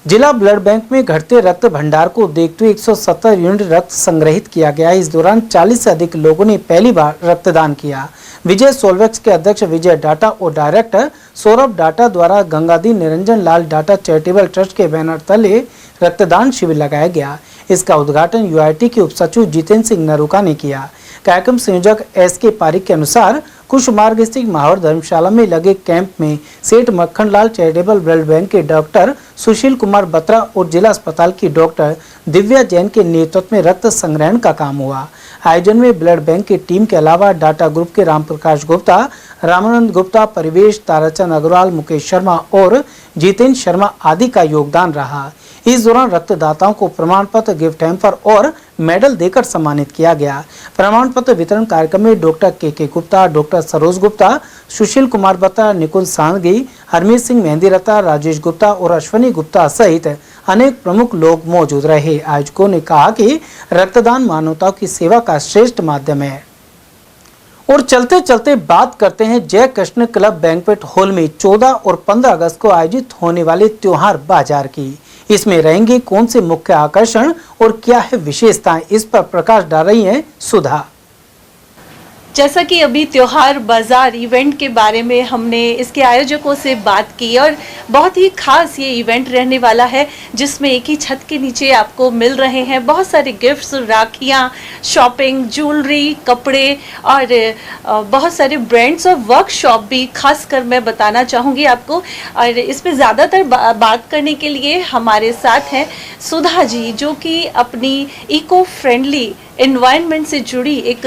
B: जिला ब्लड बैंक में घटते रक्त भंडार को देखते हुए 170 यूनिट रक्त संग्रहित किया गया। इस दौरान 40 से अधिक लोगों ने पहली बार रक्तदान किया। विजय सोलवेक्स के अध्यक्ष विजय डाटा और डायरेक्टर सौरभ डाटा द्वारा गंगाधी निरंजन लाल डाटा चैरिटेबल ट्रस्ट के बैनर तले रक्तदान शिविर लगाया गया। इसका उद्घाटन यूआईटी के उपसचिव जितेंद्र सिंह नरूका ने किया। कार्यक्रम संयोजक एस.के. पारिक के अनुसार कुश मार्ग स्थित माहौर धर्मशाला में लगे कैंप में सेठ मक्खन लाल चैरिटेबल ब्लड बैंक के डॉक्टर सुशील कुमार बत्रा और जिला अस्पताल की डॉक्टर दिव्या जैन के नेतृत्व में रक्त संग्रहण का काम हुआ। आयोजन में ब्लड बैंक की टीम के अलावा डाटा ग्रुप के रामप्रकाश गुप्ता, रामानंद गुप्ता, परिवेश, ताराचंद अग्रवाल, मुकेश शर्मा और जितेंद्र शर्मा आदि का योगदान रहा। इस दौरान रक्तदाताओं को प्रमाण पत्र, गिफ्ट हैम्पर और मेडल देकर सम्मानित किया गया। प्रमाण पत्र वितरण कार्यक्रम में डॉक्टर के गुप्ता, डॉक्टर सरोज गुप्ता, सुशील कुमार बत्रा, निकुंज सांगी, हरमीत सिंह मेहंदी रता, राजेश गुप्ता और अश्वनी गुप्ता सहित अनेक प्रमुख लोग मौजूद रहे। आयोजकों ने कहा कि रक्तदान मानवता की सेवा का श्रेष्ठ माध्यम है। और चलते चलते बात करते हैं जय कृष्ण क्लब बैंक्वेट हॉल में 14 और 15 अगस्त को आयोजित होने वाले त्योहार बाजार की। इसमें रहेंगे कौन से मुख्य आकर्षण और क्या है विशेषताएं, इस पर प्रकाश डाल रही हैं सुधा।
I: जैसा कि अभी त्योहार बाजार इवेंट के बारे में हमने इसके आयोजकों से बात की और बहुत ही खास ये इवेंट रहने वाला है जिसमें एक ही छत के नीचे आपको मिल रहे हैं बहुत सारे गिफ्ट्स, राखियाँ, शॉपिंग, ज्वेलरी, कपड़े और बहुत सारे ब्रांड्स और वर्कशॉप भी खासकर मैं बताना चाहूँगी आपको। और इस पर ज़्यादातर बात करने के लिए हमारे साथ हैं सुधा जी, जो कि अपनी इको फ्रेंडली एनवायरनमेंट से जुड़ी एक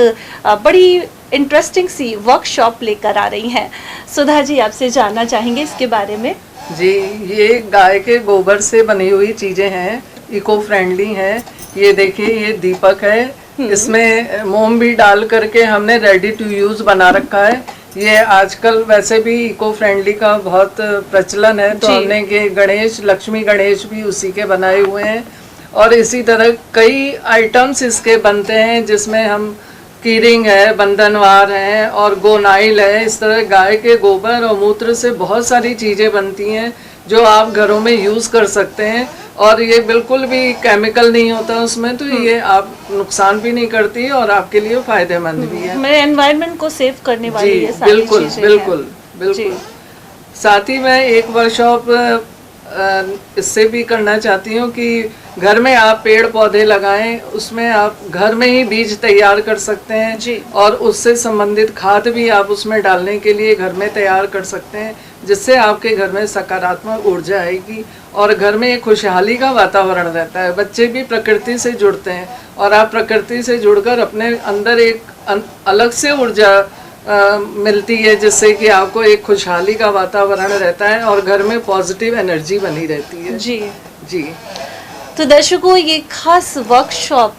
I: बड़ी इंटरेस्टिंग सी वर्कशॉप लेकर आ रही हैं। सुधा जी, आपसे जानना चाहेंगे इसके बारे में।
J: जी, ये गाय के गोबर से बनी हुई चीज़ें हैं, इको फ्रेंडली हैं। ये देखिए, ये दीपक है, इसमें मोम भी डाल करके हमने रेडी टू यूज़ बना रखा है। ये आजकल वैसे भी इको फ्रेंडली का बहुत प्रचलन है, तो हमने ये गणेश, लक्ष्मी गणेश भी उसी के बनाए हुए हैं। और इसी तरह कई आइटम्स इसके बनते हैं जिसमें हम कीरिंग है, बंधनवार है और गोनाइल है। इस तरह गाय के गोबर और मूत्र से बहुत सारी चीज़ें बनती हैं जो आप घरों में यूज़ कर सकते हैं। और ये बिल्कुल भी केमिकल नहीं होता उसमें, तो ये आप नुकसान भी नहीं करती और आपके लिए फ़ायदेमंद भी है।
I: मैं एनवायरनमेंट को सेव करने वाली ये सारी
J: बिल्कुल
I: चीज़ें
J: बिल्कुल बिल्कुल। साथ ही मैं एक वर्कशॉप इससे भी करना चाहती हूँ कि घर में आप पेड़ पौधे लगाएं, उसमें आप घर में ही बीज तैयार कर सकते हैं जी। और उससे संबंधित खाद भी आप उसमें डालने के लिए घर में तैयार कर सकते हैं, जिससे आपके घर में सकारात्मक ऊर्जा आएगी और घर में एक खुशहाली का वातावरण रहता है। बच्चे भी प्रकृति से जुड़ते हैं और आप प्रकृति से जुड़कर अपने अंदर एक अलग से ऊर्जा मिलती है, जिससे कि आपको एक खुशहाली का वातावरण रहता है और घर में पॉजिटिव एनर्जी बनी रहती है।
I: जी
J: जी।
I: तो दर्शकों, ये खास वर्कशॉप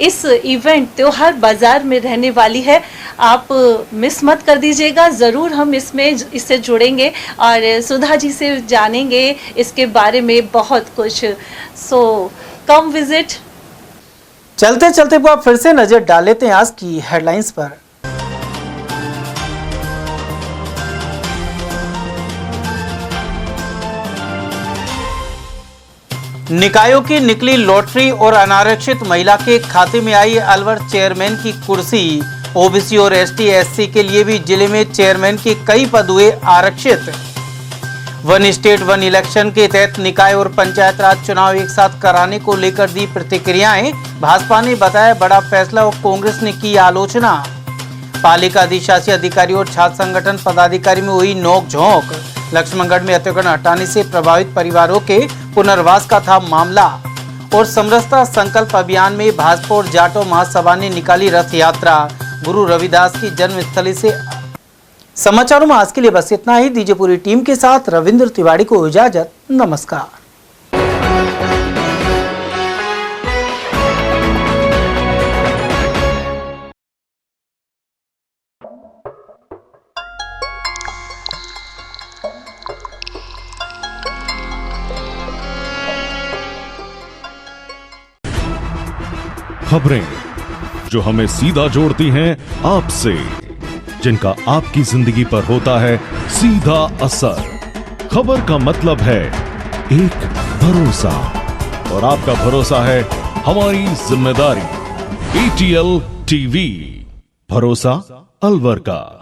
I: इस इवेंट त्योहार बाजार में रहने वाली है, आप मिस मत कर दीजिएगा। ज़रूर हम इससे जुड़ेंगे और सुधा जी से जानेंगे इसके बारे में बहुत कुछ। सो कम विजिट।
B: चलते चलते वो आप फिर से नजर डाल लेते हैं आज की हेडलाइंस पर। निकायों की निकली लॉटरी और अनारक्षित महिला के खाते में आई अलवर चेयरमैन की कुर्सी। ओबीसी और एसटी/एससी के लिए भी जिले में चेयरमैन के कई पद हुए आरक्षित। वन स्टेट वन इलेक्शन के तहत निकाय और पंचायत राज चुनाव एक साथ कराने को लेकर दी प्रतिक्रियाएं। भाजपा ने बताया बड़ा फैसला और कांग्रेस ने की आलोचना। पालिका अधिशासी अधिकारी और छात्र संगठन पदाधिकारी में हुई नोक-झोंक। लक्ष्मणगढ़ में अतिक्रमण हटाने से प्रभावित परिवारों के पुनर्वास का था मामला। और समरसता संकल्प अभियान में भाजपा और जाटो महासभा ने निकाली रथ यात्रा गुरु रविदास की जन्मस्थली से। समाचारों में आज के लिए बस इतना ही। दीजिए पूरी टीम के साथ रविंद्र तिवारी को इजाजत। नमस्कार।
K: खबरें जो हमें सीधा जोड़ती हैं आपसे, जिनका आपकी जिंदगी पर होता है सीधा असर। खबर का मतलब है एक भरोसा, और आपका भरोसा है हमारी जिम्मेदारी। ETL TV, भरोसा अलवर का।